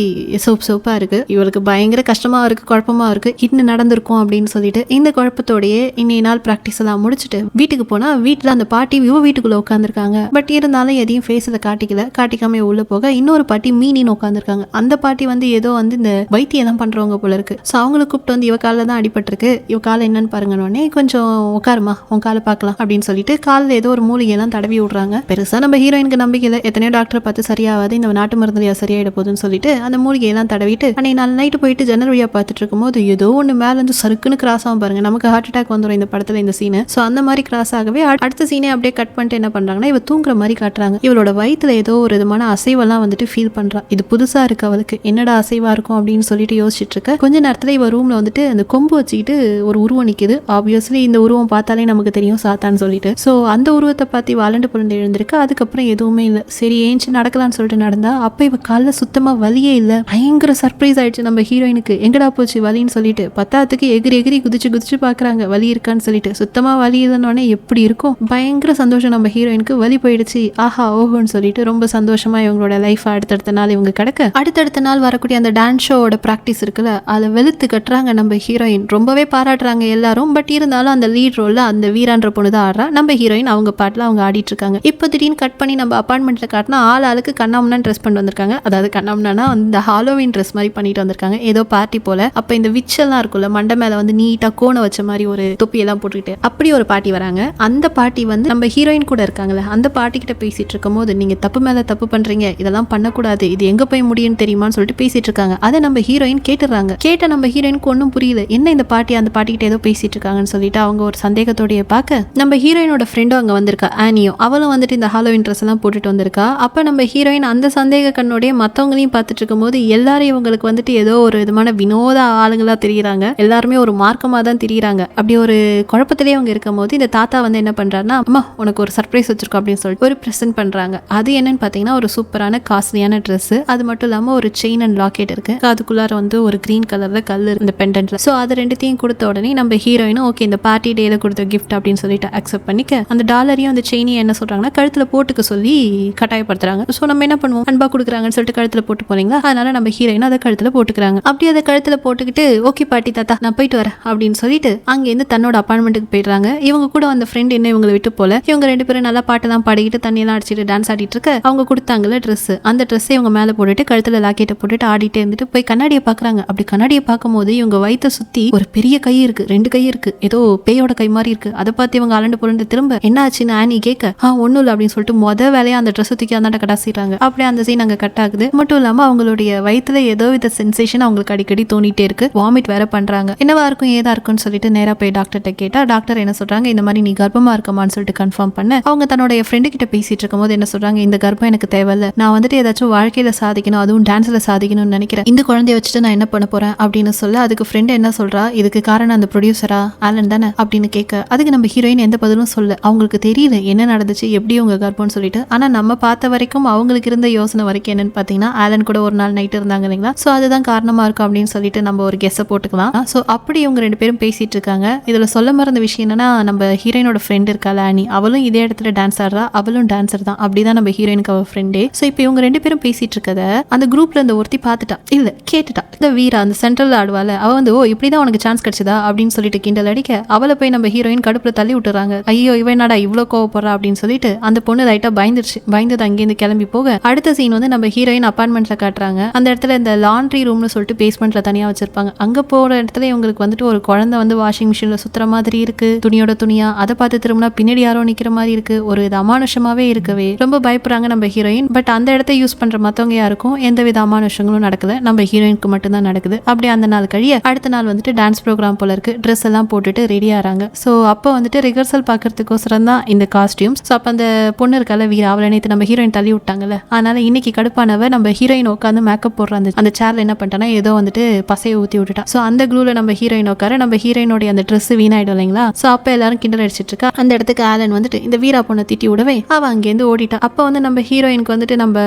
சோப்பா இருக்கு. இவளுக்கு பயங்கர கஷ்டமா இருக்கு, குழப்பமா இருக்கு, இன்னும் நடந்திருக்கும் அப்படின்னு சொல்லிட்டு இந்த குழப்பத்தோடயே இன்னைய நாள் ப்ராக்டிஸ் எல்லாம் முடிச்சுட்டு வீட்டுக்கு போனா வீட்டுல அந்த பாட்டி இவ வீட்டுக்குள்ள உட்காந்துருக்காங்க. பட் இருந்தாலும் எதையும் ஃபேஸ்ல காட்டிக்காம உள்ள போக இன்னொரு பாட்டி மீனின்னு உட்காந்துருக்காங்க. அந்த பாட்டி வந்து ஏதோ வந்து இந்த வைத்தியம் தான் பண்றவங்க போல இருக்கு. ஸோ அவங்களை கூப்பிட்டு வந்து இவ காலில் தான் அடிபட்டிருக்கு, இவ காலை என்னன்னு பாருங்கன்னே கொஞ்சம் உட்காருமா உன் காலை பார்க்கலாம் அப்படின்னு சொல்லிட்டு காலில் ஏதோ ஒரு மூலிகையெல்லாம் தடவி விடுறாங்க. பெருசா நம்ம ஹீரோயினுக்கு நம்பிக்கை இல்லை, எத்தனையோ டாக்டரை பார்த்து சரியாகாது, இந்த நாட்டு மருந்துலையா சரியாயிட போகுதுன்னு சொல்லிட்டு அந்த மூலிகையெல்லாம் தடவிட்டு அன்னைக்கு நாலு நைட்டு போயிட்டு ஜன்னல் வழியா பார்த்துட்டு இருக்கும்போது ஏதோ ஒன்று மேல இருந்து சறுக்குன்னு கிராஸ் ஆகும் பாருங்க. நமக்கு ஹார்ட் அட்டாக் வந்துடும் இந்த படத்துல இந்த சீனு. ஸோ அந்த மாதிரி கிராஸ் ஆகவே அடுத்த சீனே அப்படியே கட் பண்ணிட்டு என்ன பண்றாங்கன்னா இவ தூங்குற மாதிரி காட்டுறாங்க. இவளோட வயிற்றுல ஏதோ ஒரு விதமான அசைவெல்லாம் வந்துட்டு ஃபீல் பண்றா. இது புதுசா இருக்கு அவளுக்கு, என்னடா அசைவா இருக்கும் அப்படின்னு சொல்லிட்டு யோசிச்சுட்டு இருக்க கொஞ்ச நேரத்துல இவ ரூம்ல வந்துட்டு அந்த கொம்பு வச்சுக்கிட்டு ஒரு உருவம் நிக்குது. ஆப்வியஸ்லி இந்த உருவம் பார்த்தாலே நமக்கு தெரியும் சாத்தான்னு சொல்லிட்டு. ஸோ அந்த உருவத்தை பார்த்து வளண்டு புரண்டு எழுந்திருக்கு. அதுக்கப்புறம் எதுவுமே இல்லை. சரி ஏஞ்சி நடக்கலாம்னு சொல்லிட்டு நடந்தா அப்ப இவ காலில் சுத்தமா வலியே இல்லை. பயங்கர சர்ப்ரைஸ் ஆயிடுச்சு நம்ம ஹீரோயினுக்கு. எங்கடா போச்சு வலின்னு சொல்லிட்டு பத்தாத்துக்கு எகிரி குதிச்சு பாக்குறாங்க வலி இருக்கான்னு சொல்லிட்டு. சுத்தமா வலி இல்லைன்னொடனே எப்படி இருக்கும், பயங்கர சந்தோஷம் நம்ம ஹீரோயினுக்கு. வலி போயிடுச்சு, ஆஹா ஓஹோன்னு சொல்லிட்டு ரொம்ப சந்தோஷமா இவங்களோட லைஃப் அடுத்தடுத்த நாள் இவங்க கிடக்க அடுத்தடுத்த நாள் வரக்கூடிய அந்த டான்ஸ் ஷோவோட ப்ராக்டிஸ் இருக்குல்ல அதை வெளுத்து கட்டுறாங்க நம்ம ஹீரோயின். ரொம்பவே பாராட்டுறாங்க எல்லாரும். பட் இருந்தாலும் அந்த லீட் ரோல்ல அந்த வீரான்ற பொண்ணு தான் ஆடுறா. நம்ம ஹீரோயின் அவங்க பாட்டுல அவங்க ஆடிட்டு இருக்காங்க. இப்போ திடீர்னு கட் பண்ணி நம்ம அப்பார்ட்மெண்ட்ல காட்டினா ஆளுக்கு கண்ணாமனா ட்ரெஸ் பண்ணி வந்திருக்காங்க. அதாவது கண்ணாமனா அந்த ஹாலோவின் ட்ரெஸ் மாதிரி பண்ணிட்டு வந்திருக்காங்க, ஏதோ பார்ட்டி போல. அப்ப இந்த விச்செல்லாம் இருக்குல்ல மண்டை மேல வந்து நீட்டா கோண வச்ச மாதிரி ஒரு தொப்பியெல்லாம் போட்டுக்கிட்டு அப்படி ஒரு பாட்டி வராங்க. அந்த பாட்டி வந்து நம்ம ஹீரோயின் கூட இருக்காங்கல்ல அந்த பாட்டி கிட்ட பேசிட்டு இருக்கும் போது நீங்க தப்பு மேல தப்பு பண்றீங்க, இதெல்லாம் பண்ணக்கூடாது, இது எங்க போய் முடியும்னு தெரியுமான்னு சொல்லிட்டு பேசிட்டு இருக்காங்க. அதை நம்ம ஹீரோயின் கேட்டுறாங்க. கேட்ட நம்ம ஹீரோயினுக்கு ஒன்றும் புரியல, என்ன இந்த பாட்டி அந்த பாட்டி கிட்ட ஏதோ பேசிட்டு இருக்காங்கன்னு சொல்லிட்டு அவங்க ஒரு சந்தேகத்தோடைய பார்க்க நம்ம ஹீரோயினோட ஃப்ரெண்டும் அங்க வந்திருக்கா, ஆனியோ. அவளும் வந்துட்டு இந்த ஹாலோவின் ட்ரெஸ் எல்லாம் போட்டுட்டு வந்திருக்கா. அப்ப நம்ம ஹீரோயின் அந்த சந்தேக கண்ணோடைய மத்தவங்களையும் பார்த்துட்டு இருக்கும் போது எல்லாரும் இவங்களுக்கு வந்துட்டு ஏதோ ஒரு விதமான வினோத ஆளுங்களா தெரியுறாங்க. எல்லாருமே ஒரு மார்க்கமா தான் தெரியுறாங்க. அப்படி ஒரு குழப்பத்திலேயே அவங்க இருக்கும் போது இந்த தாத்தா வந்து என்ன பண்றாருன்னா அம்மா உனக்கு ஒரு சர்ப்ரைஸ் வச்சிருக்கோம் அப்படின்னு சொல்லிட்டு ஒரு பிரசன்ட் பண்றாங்க. அது என்னன்னு பாத்தீங்கன்னா ஒரு சூப்பரான காஸ்ட்லியான ட்ரெஸ். அது மட்டும் இல்லாம ஒரு செயின் அண்ட் லாக்கெட் இருக்கு. அதுக்குள்ளார வந்து ஒரு கிரீன் கலர்ல கல் இந்த பெண்டன்ட்ல. ஸோ அது ரெண்டுத்தையும் கொடுத்த உடனே நம்ம ஹீரோயினும் ஓகே இந்த பார்ட்டி டேல கொடுத்த கிஃப்ட் அப்படின்னு சொல்லிட்டு அக்செப்ட் பண்ணிக்க அந்த டாலரையும் அந்த செயினையும் என்ன சொல்றாங்கன்னா கழுத்துல போட்டுக்க சொல்லி கட்டாயப்படுத்துறாங்க. ஸோ நம்ம என்ன பண்ணுவோம், அன்பா கொடுக்குறாங்கன்னு சொல்லிட்டு கழுத்துல போட்டு போறீங்களா, அதனால நம்ம ஹீரோயின் அதை கழுத்துல போட்டுக்கிறாங்க. அப்படி அதை கழுத்துல போட்டுக்கிட்டு ஓகே பாட்டி தாத்தா நான் போயிட்டு வரேன் அப்படின்னு சொல்லிட்டு அங்கேருந்து தன்னோட அப்பார்ட்மெண்ட்டுக்கு போயிடுறாங்க. இவங்க கூட அந்த ஃப்ரெண்ட் என்ன இவங்களை விட்டு போல. இவங்க ரெண்டு பேரும் நல்லா பாட்டெல்லாம் பாடிக்கிட்டு தண்ணியெல்லாம் அடிச்சுட்டு டான்ஸ் ஆடிட்டு இருக்க அவங்க கொடுத்தாங்கல்ல ட்ரெஸ், அந்த ட்ரெஸ்ஸை இவங்க மேலே போட்டுட்டு கழுத்துல லாக்கெட்டை போட்டுட்டு ஆடிட்டே இருந்துட்டு போய் கண்ணாடியை பாக்குறாங்க. அப்படி கண்ணாடியை பார்க்கும் போது இவங்க வயிற்ற சுத்தி ஒரு பெரிய கை இருக்கு, 2 கை இருக்கு, ஏதோ பேயோட கை மாதிரி இருக்கு. அதை பார்த்து இவங்க அலண்டு புரண்டு திரும்ப என்ன ஆச்சுன்னு ஆனி கேட்க ஒன்னும் இல்லை அப்படின்னு சொல்லிட்டு வேலையா அந்த ட்ரெஸ் தூக்கி அந்த கட்டாசிடுறாங்க. அப்படியே அந்த சீன் அங்க கட் ஆகுது. மட்டும் இல்லாம அவங்களுடைய வயிற்றுல ஏதோ வித சென்சேஷன் அவங்களுக்கு அடிக்கடி தோணிட்டே இருக்கு. வாமிட் வேற பண்றாங்க. என்னவா இருக்கும் ஏதா இருக்குன்னு சொல்லிட்டு நேரா போய் டாக்டர்கிட்ட கேட்டா டாக்டர் என்ன சொல்றாங்க, இந்த மாதிரி நீ கர்ப்பமா இருக்கமான்னு சொல்லிட்டு கன்ஃபார்ம் பண்ண அவங்க தன்னோட ஃப்ரெண்டு கிட்ட பேசிட்டு இருக்கும் போது என்ன சொல்றாங்க, இந்த கர்ப்பம் எனக்கு தேவையில்ல, நான் வந்துட்டு ஏதாச்சும் வாழ்க்கையில சாதிக்கணும், அதுவும் டான்ஸ்ல சாதிக்கணும்னு நினைக்கிறேன், இந்த குழந்தைய வச்சுட்டு நான் என்ன பண்ண போறேன் அப்படின்னு சொல்ல அதுக்கு ஃப்ரெண்ட் என்ன சொல்றா, இதுக்கு காரணம் அந்த ப்ரொடியூசரா ஆலன் தானே அப்படின்னு கேட்க அதுக்கு நம்ம ஹீரோயின் எந்த பதிலும் சொல்ல. அவங்களுக்கு தெரியல என்ன நடந்துச்சு எப்படி உங்க கர்ப்பம்னு சொல்லிட்டு. ஆனா நம்ம பார்த்த வரைக்கும் அவங்களுக்கு இருந்த யோசனை வரைக்கும் என்னன்னு பாத்தீங்கன்னா ஆலன் கூட ஒரு நாள் நைட் இருந்தாங்க இல்லைங்களா, சோ அதுதான் காரணமா இருக்கும் அப்படின்னு சொல்லிட்டு நம்ம ஒரு கெஸ்ஸை போட்டுக்கலாம். ஸோ அப்படி இவங்க 2 பேரும் பேசிட்டு இருக்காங்க. இதுல சொல்ல மறந்த விஷயம் என்னன்னா நம்ம ஹீரோயினோட ஃப்ரெண்ட் இருக்கால ஆனி, அவளும் இதே இடத்துல டான்ஸ் ஆடுறா, அவளும் டான்சர் தான். அப்படிதான் நம்ம ஹீரோயினுக்கு அவ ஃப்ரெண்டே. ஸோ இப்போ இவங்க 2 பேரும் பேசிட்டு இருக்கத அந்த குரூப்ல இந்த ஒருத்தி பார்த்துட்டா, இல்ல கேட்டுட்டா. இந்த வீரா அந்த சென்ட்ரல் ஆடுவால அவ வந்து இப்படிதான் உனக்கு சான்ஸ் கிடைச்சதா அப்படின்னு சொல்லிட்டு கிண்டல் அடிக்க அவளை போய் நம்ம ஹீரோயின் கடுப்புல தள்ளி விட்டுறாங்க. ஐயோ இவன் என்னடா இவ்வளோ கோவப்படுறா அப்படின்னு சொல்லிட்டு அந்த பொண்ணு லைட்டா பயந்துருச்சு. பயந்தது அங்கேருந்து கிளம்பி போக அடுத்த சீன் வந்து நம்ம ஹீரோயின் அப்பார்ட்மெண்ட்ல காட்டுறாங்க. அந்த இடத்துல இந்த லாண்ட்ரி ரூம்னு சொல்லிட்டு பேஸ்மெண்ட்ல தனியா வச்சிருப்பாங்க. அங்க போற இடத்துல இவங்களுக்கு வந்துட்டு ஒரு குழந்தை வந்து வாஷிங் மிஷின்ல சுத்துற மாதிரி இருக்கு, துணியோட துணியா. அதை பார்த்து திரும்பினா பின்னாடி யாரோ நிக்கிற மாதிரி இருக்கு. ஒரு இது அமானுஷமாவே இருக்கவே ரொம்ப பயப்படுறாங்க நம்ம ஹீரோயின். பட் அந்த இடத்த யூஸ் பண்ற மத்தவங்க யாருக்கும் எந்த வித அமானுஷங்களும் நடக்கல, நம்ம ஹீரோயினுக்கு மட்டும் தான் நடக்குது. அப்படியே அந்த நாள் கழிய அடுத்த நாள் வந்துட்டு டான்ஸ் ப்ரோக்ராம் போல இருக்கு. ட்ரெஸ் எல்லாம் போட்டுட்டு ரெடி ஆறாங்க. ஸோ அப்போ வந்துட்டு ரிஹர்சல் பாக்குறதுக்கோசரம் தான் இந்த காஸ்டியூம்ஸ். அப்ப அந்த பொண்ணு இருக்கால வீரா, அவளை நேற்று நம்ம ஹீரோயின் தள்ளி விட்டாங்கல்ல, அதனால இன்னைக்கு கடுப்பானவ நம்ம ஹீரோயின் உட்காந்து மேக்கப் போடுற அந்த சேர்ல என்ன பண்ணிட்டானா ஏதோ வந்துட்டு பசையை ஊற்றி விட்டுட்டா. ஸோ அந்த க்ளூவில் நம்ம ஹீரோயின் உட்கார நம்ம ஹீரோயினோடைய அந்த ட்ரெஸ் வீணாயிடும் இல்லைங்களா. ஸோ அப்போ எல்லாரும் கிண்டல் அடிச்சிட்டு இருக்கா. அந்த இடத்துக்கு ஆலன் வந்துட்டு இந்த வீரா பொண்ணை திட்டி விடவே அவள் அங்கேருந்து ஓடிட்டா. அப்போ வந்து நம்ம ஹீரோயினுக்கு வந்துட்டு நம்ம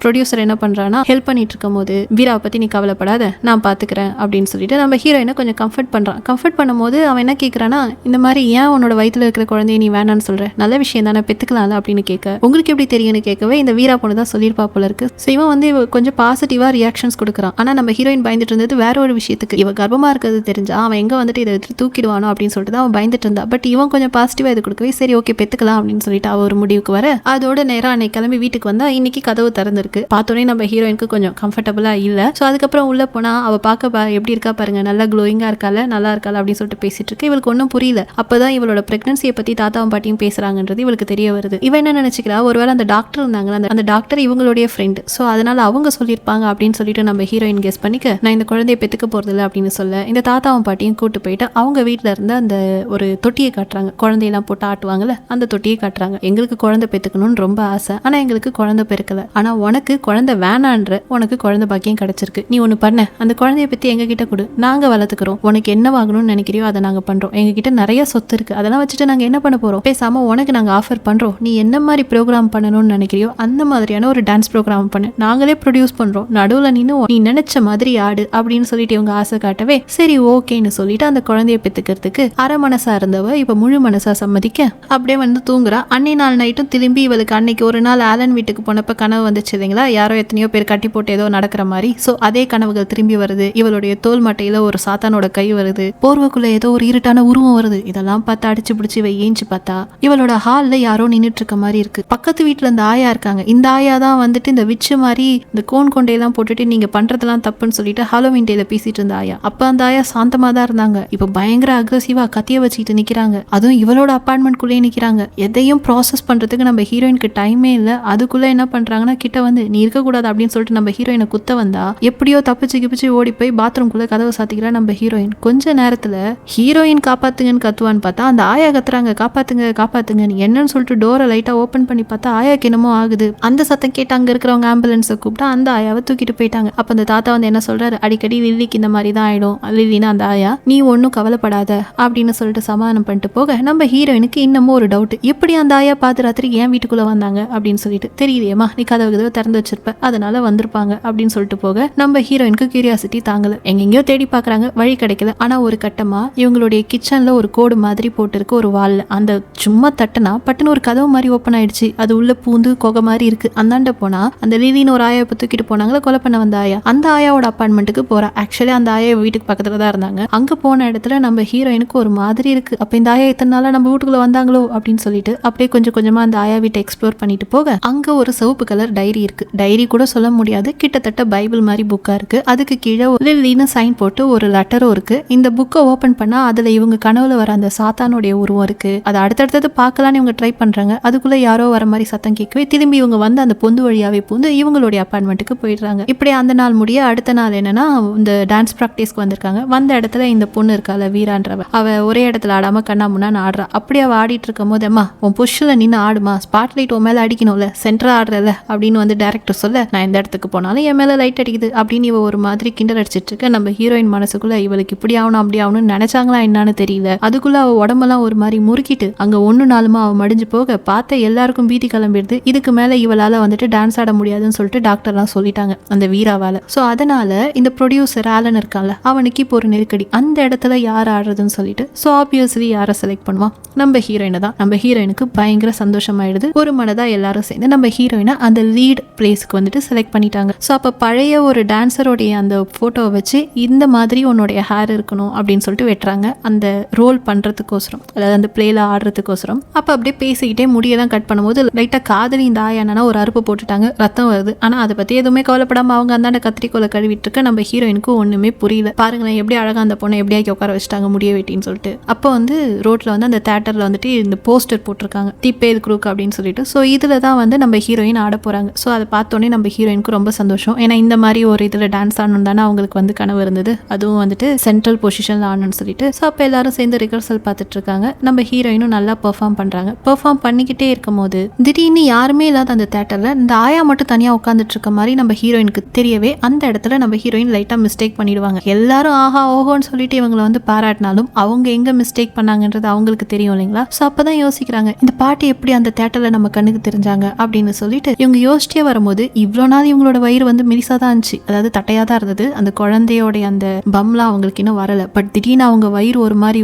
ப்ரொடியூசர் என்ன பண்ணுறான்னா ஹெல்ப் பண்ணிட்டு இருக்கும் போது வீராவை பற்றி நீ கவலைப்படாத நான் பார்த்துக்கிறேன் அப்படின்னு சொல்லிட்டு நம்ம ஹீரோயினை கொஞ்சம் கம்ஃபர்ட் பண்ணுறான். கம்ஃபர்ட் பண்ணும்போது அவன் என்ன கேட்குறான்னா இந்த மாதிரி ஏன் உன்னோட வயிற்றுல இருக்கிற குழந்தைய நீ வேணான்னு சொல்கிற, நல்ல விஷயம் தானே பெற்றுக்கலாம்ல அப்படின்னு கேட்க உங்களுக்கு எப்படி தெரியும்னு கேட்கவே இந்த வீரா பொண்ணு தான் சொல்லியிருப்பா போல இருக்கு. ஸோ இவன் வந்து கொஞ்சம் பாசிட்டிவாக ரியாக்ஷன்ஸ் கொடுக்குறான். ஆனால் நம்ம ஹீரோயின் பயந்துட்டு இருந்தது வேற ஒரு விஷயத்துக்கு. இவன் கர்ப்பமாக இருக்கிறது தெரிஞ்சா அவன் எங்கே வந்துட்டு இதை எடுத்து தூக்கிடுவானோ அப்படின்னு சொல்லிட்டு தான் அவன் பயந்துட்டு இருந்தா. பட் இவன் கொஞ்சம் பாசிட்டிவாக இது கொடுக்கவே சரி ஓகே பெற்றுக்கலாம் அப்படின்னு சொல்லிட்டு அவ ஒரு முடிவுக்கு வர அதோட நேரம் அன்னைக்கு கிளம்பி வீட்டுக்கு வந்தா இன்னைக்கு கதவு திறந்திருக்கு. பார்த்தோன்னே நம்ம ஹீரோயினுக்கு கொஞ்சம் கம்ஃபர்டபுளா இல்லை. ஸோ அதுக்கப்புறம் உள்ள போனா அவ பார்க்க எப்படி இருக்கா பாருங்க, நல்லா க்ளோயிங்கா இருக்கால நல்லா இருக்கால அப்படின்னு சொல்லிட்டு பேசிட்டு இருக்கு. இவளுக்கு ஒன்றும் புரியல. அப்பதான் இவளோட பிரெக்னன்சியை பத்தி தாத்தாவும் பாட்டியும் பேசுறாங்கன்றது இவளுக்கு தெரிய வருது. இவன் என்ன நினைச்சுக்கிறா ஒருவேளை அந்த டாக்டர் இருந்தாங்களா அந்த டாக்டர் இவங்களுடைய ஃப்ரெண்ட், ஸோ அதனால அவங்க சொல்லியிருப்பாங்க அப்படின்னு சொல்லிட்டு நம்ம ஹீரோயின் கெஸ் பண்ணிக்க நான் இந்த குழந்தைய பெற்றுக்க போறதில்ல அப்படின்னு சொல்ல இந்த தாத்தாவும் பாட்டியும் கூட்டு போயிட்டு அவங்க வீட்டில் இருந்த அந்த ஒரு தொட்டியை காட்டுறாங்க. குழந்தையெல்லாம் போட்டு ஆட்டுவாங்கல்ல அந்த தொட்டியை காட்டுறாங்க. எங்களுக்கு குழந்தை பெற்றுக்கணும்னு ரொம்ப ஆசை, ஆனா எங்களுக்கு குழந்தை பெருக்கல. ஆனா உனக்கு குழந்தை வேணான்ற உனக்கு குழந்தை பாக்கியம் கிடைச்சிருக்கு. நீ ஒன்று பண்ண அந்த குழந்தைய பத்தி எங்க கிட்ட கொடு, நாங்க வளர்த்துக்கிறோம். உனக்கு என்ன வாங்கணும்னு நினைக்கிறியோ அதை நாங்க பண்றோம். எங்க கிட்ட நிறைய சொத்து இருக்கு, அதெல்லாம் வச்சுட்டு நாங்க என்ன பண்ண போறோம், பேசாம உனக்கு நாங்க ஆஃபர் பண்றோம். நீ என்ன மாதிரி ப்ரோக்ராம் பண்ணணும்னு நினைக்கிறியோ அந்த மாதிரியான ஒரு டான்ஸ் ப்ரோக்ராம் பண்ணு, நாங்களே ப்ரொடியூஸ் பண்றோம். நடுவில் நீ நினைச்ச மாதிரி ஆடு அப்படின்னு சொல்லிட்டு இவங்க ஆசை காட்டவே சரி ஓகேன்னு சொல்லிட்டு அந்த குழந்தைய பெத்துக்கிறதுக்கு அரை மனசா இருந்தவ இப்ப முழு மனசா சம்மதிக்க அப்படியே வந்து தூங்குறா. அன்னை நாள் நைட்டும் திரும்பி இவளுக்கு அன்னைக்கு ஒரு நாள் ஆலன் வீட்டுக்கு போனப்ப கனவு வந்துச்சு இல்லைங்களா, யாரோ எத்தனையோ பேர் கட்டி போட்டு ஏதோ நடக்கிற மாதிரி. ஸோ அதே கனவுகள் திரும்பி வருது. இவளுடைய தோல் மட்டையில ஒரு சாத்தானோட கை வருது, போர்வைக்குள்ள ஏதோ ஒரு இருட்டான உருவம் வருது. இதெல்லாம் பார்த்து அடிச்சு பிடிச்சி இவ ஏஞ்சி பார்த்தா இவளோட ஹால்ல யாரோ நின்றுட்டு இருக்க மாதிரி இருக்கு. பக்கத்து வீட்டுல இந்த ஆயா இருக்காங்க. இந்த ஆயா தான் வந்துட்டு இந்த விச்சு மாதிரி இந்த கோன் கொண்டையெல்லாம் போட்டுட்டு நீங்க பண்றதெல்லாம் தப்புன்னு சொல்லிட்டு ஹாலோவின் டேல பேசிட்டு இருந்த ஆயா. அப்ப அந்த ஆயா சாந்தமா தான் இருந்தாங்க. இப்ப பயங்கர அக்ரெசிவா கத்திய வச்சுக்கிட்டு நிக்கிறாங்க. அதுவும் இவளோட அப்பார்ட்மெண்ட்குள்ளேயே நிக்கிறாங்க. எதையும் ப்ராசஸ் பண்றதுக்கு நம்ம ஹீரோயினுக்கு டைமே இல்லை. அதுக்குள்ள என்ன பண்றாங்கன்னா கிட்ட வந்து நீ இருக்கக்கூடாது அப்படின்னு சொல்லிட்டு நம்ம ஹீரோயினை குத்த வந்தா எப்படியோ தப்பிச்சு கிப்பிச்சு ஓடி போய் பாத்ரூம்குள்ள கதவை சாத்திக்கிறா நம்ம ஹீரோயின். கொஞ்ச நேரத்துல ஹீரோயின் காப்பாத்துங்கன்னு கத்துவான்னு பார்த்தா அந்த ஆயா கத்துறாங்க காப்பாத்துங்க காப்பாத்துங்கன்னு. என்னன்னு சொல்லிட்டு டோரை லைட்டா ஓபன் பண்ணி பார்த்தா ஆயாக்கு என்னமோ ஆகுது. அந்த சத்தம் கேட்டு அங்க இருக்கிறவங்க ஆம்புலன்ஸை கூப்பிட்டா அந்த ஆயாவை தூக்கிட்டு போயிட்டாங்க. அப்ப அந்த தாத்தா வந்து என்ன சொல்றாரு, அடிக்கடி லில்லிக்கு இந்த மாதிரி தான் ஆயிடும், லில்லினா அந்த ஆயா, நீ ஒன்னும் கவலைப்படாத அப்படின்னு சொல்லிட்டு சமாதானம் பண்ணிட்டு போக நம்ம ஹீரோயினுக்கு இன்னமும் ஒரு டவுட், எப்படி அந்த ஆயா பார்த்து ராத்திரி ஏன் வீட்டுக்குள்ள வந்தாங்க அப்படின்னு சொல்லிட்டு. தெரியலையேமா, நீ கதவு திறந்து வச்சிருப்ப அதனால வந்திருப்பாங்க அப்படின்னு சொல்லிட்டு போக நம்ம ஹீரோயினுக்கு கியூரியாசிட்டி தாங்கல. எங்கெங்கயோ தேடி பாக்குறாங்க, வழி கிடைக்கல. ஆனா ஒரு கட்டமா இவங்களுடைய கிச்சன்ல ஒரு கோடு மாதிரி போட்டிருக்கு ஒரு வால்ல. அந்த சும்மா தட்டுனா பட்டுன்னு ஒரு கதவு மாதிரி ஓப்பன் ஆயிடுச்சு. அது உள்ள பூந்து கொகை மாதிரி இருக்கு. அந்தாண்ட போனா அந்த லிலின்னு ஒரு ஆயா தூக்கிட்டு போனாங்களா கொலை பண்ண வந்த ஆயா, அந்த ஆயாவோட அப்பார்ட்மெண்ட்டுக்கு போறா. ஆக்சுவலி அந்த ஆயா வீட்டுக்கு பக்கத்துல தான் இருந்தாங்க. அங்க போன இடத்துல நம்ம ஹீரோயினுக்கு ஒரு மாதிரி இருக்கு. அப்ப இந்த ஆயா இத்தனை நாளா நம்ம வீட்டுக்குள்ள வந்தாங்களோ அப்படின்னு சொல்லிட்டு அப்படியே கொஞ்சம் கொஞ்சமா அந்த ஆயா வீட்டை எக்ஸ்ப்ளோர் பண்ணிட்டு போக அங்க ஒரு சிவப்பு கலர் டைரி இருக்கு. டைரி கூட சொல்ல முடியாது, கிட்டத்தட்ட பைபிள் மாதிரி புக்கா இருக்கு. அதுக்கு கீழே லில்லின்னு சைன் போட்டு ஒரு லெட்டரும் இருக்கு. இந்த புக்கை ஓபன் பண்ணா அதுல இவங்க கனவுல வர அந்த சாத்தானுடைய உருவம் இருக்கு. அதை அடுத்தடுத்தது பார்க்கலான்னு இவங்க ட்ரை பண்றாங்க. அதுக்குள்ள யாரோ வர மாதிரி சத்தம் கேட்கவே திரும்பி இவங்க வந்து அந்த பொந்து வழியாவே பூந்து இவங்களுடைய அப்பார்ட்மெண்ட்டுக்கு போயிடுறாங்க. இப்படி அந்த நாள் முடிய அடுத்த நாள் என்னன்னா இந்த டான்ஸ் ப்ராக்டிஸ்க்கு வந்திருக்காங்க. வந்த இடத்துல இந்த பொண்ணு இருக்கால வீரான்றவ, அவ ஒரே இடத்துல ஆடாம கண்ணா முன்னான்னு ஆடுறா. அப்படி அவ ஆடிட்டு இருக்கும் போது அம்மா உன் புஷ்ல நின்று ஆடுமா, ஸ்பாட் லைட் உன் மேல அடிக்கணும்ல, சென்டரா ஆடுறல அப்படின்னு வந்து டைரக்டர் சொல்ல நான் எந்த இடத்துக்கு போனாலும் என் மேல லைட் அடிக்குது அப்படின்னு இவ ஒரு மாதிரி கிண்டல் அடிச்சிட்டு இருக்க. நம்ம ஹீரோயின் மனசுக்குள்ள இவளுக்கு இப்படி ஆகணும் அப்படி ஆகணும்னு நினைச்சாங்களா என்னன்னு தெரியல. அதுக்குள்ள அவ உடம்பெல்லாம் ஒரு மாதிரி முறுக்கிட்டு அங்க ஒன்னு நாளுமா அவ மடிஞ்சு போக பார்த்த எல்லாருக்கும் பீதி கிளம்பிடுது. இதுக்கு மேல இவளால வந்துட்டு டான்ஸ் ஆட முடியாதுன்னு சொல்லிட்டு டாக்டர்லாம் சொல்லிட்டாங்க அந்த வீராவால. ஸோ அதனால இந்த ப்ரொடியூசர் ஆலன் இருக்கான்ல அவனுக்கு இப்போ ஒரு நெருக்கடி, அந்த இடத்துல யார் ஆடுறதுன்னு சொல்லிட்டு. ஸோ ஆப்வியஸ்லி யாரை செலக்ட் பண்ணுவான், நம்ம ஹீரோயினை தான். நம்ம ஹீரோயினுக்கு பயங்கர சந்தோஷமாயிடுது. ஒரு மனதா எல்லாரும் சேர்ந்து நம்ம ஹீரோயினை அந்த லீட் பிளேஸ்க்கு வந்துட்டு செலக்ட் பண்ணிட்டாங்க. ஸோ அப்போ பழைய ஒரு டான்ஸரோடைய அந்த ஃபோட்டோவை வச்சு இந்த மாதிரி உன்னுடைய ஹேர் இருக்கணும் அப்படின்னு சொல்லிட்டு வெட்டுறாங்க அந்த ரோல் பண்றதுக்கோசரம், அதாவது அந்த பிளேல ஆடுறதுக்கோசரம். அப்போ அப்படியே பேசிக்கிட்டே முடியெல்லாம் கட் பண்ணும்போது லைட்டாக காதலி இந்த ஆயானா ஒரு அறுப்பு போட்டுட்டாங்க, ரத்தம் வருது. ஆனால் அதை பற்றி எதுவுமே கவலைப்படாமல் அவங்க அந்தாண்ட கத்திரிக்கோலை கழுவிட்டு இருக்க நம்ம ஹீரோயினுக்கு ஒன்றுமே புரியல. பாருங்களேன் எப்படி அழகாக அந்த பொண்ணை எப்படியாக்கி உட்கார வச்சுட்டாங்க முடிய வெட்டின்னு சொல்லிட்டு. அப்போ வந்து ரோட்டில் வந்து அந்த தேட்டரில் வந்துட்டு இந்த போஸ்டர் போட்டிருக்காங்க திப்பேல் குரூக் அப்படின்னு சொல்லிட்டு. ஸோ இதில் தான் வந்து நம்ம ஹீரோயின் ஆட போகிறாங்க. ஸோ அதை பார்த்தோன்னே நம்ம ஹீரோயினுக்கு ரொம்ப சந்தோஷம். ஏன்னா இந்த மாதிரி ஒரு இதில் டான்ஸ் ஆடணும் தானே அவங்களுக்கு வந்து கனவு இருந்தது, அதுவும் வந்துட்டு சென்ட்ரல் பொசிஷனில் ஆடணும்னு சொல்லிட்டு. ஸோ அப்போ எல்லாரும் சேர்ந்து ரிஹர்சல் பார்த்துட்டு இருக்காங்க. நம்ம ஹீரோயினும் நல்லா பெர்ஃபார்ம் பண்ணுறாங்க. பெர்ஃபார்ம் பண்ணிக்கிட்டே இருக்கும் போது திடீர்னு யாருமே இல்லாத அந்த தேட்டரில் இந்த ஆயா மட்டும் தனியாக உட்காந்துட்டு இருக்க மாதிரி நம்ம ஹீரோயினுக்கு தெரியவே அந்த இடத்துல நம்ம ஹீரோயின் லைட்டா மிஸ்டேக் பண்ணிடுவாங்க. எல்லாரும் ஆஹா ஓஹோன்னு சொல்லிட்டு இவங்களை வந்து பாராட்டினாலும் அவங்க எங்க மிஸ்டேக் பண்ணாங்கன்றது அவங்களுக்கு தெரியும் இல்லைங்களா. ஸோ அப்பதான் யோசிக்கிறாங்க இந்த பாட்டி எப்படி அந்த தேட்டர்ல நம்ம கண்ணுக்கு தெரிஞ்சாங்க அப்படின்னு சொல்லிட்டு இவங்க யோசிச்சே வரும்போது இவ்வளோ நாள் இவங்களோட வயிறு வந்து மெலிசா தான் இருந்துச்சு, அதாவது தட்டையா தான் இருந்தது. அந்த குழந்தையோடைய அந்த பம்லாம் அவங்களுக்கு இன்னும் வரல. பட் திடீர்னு அவங்க வயிறு ஒரு மாதிரி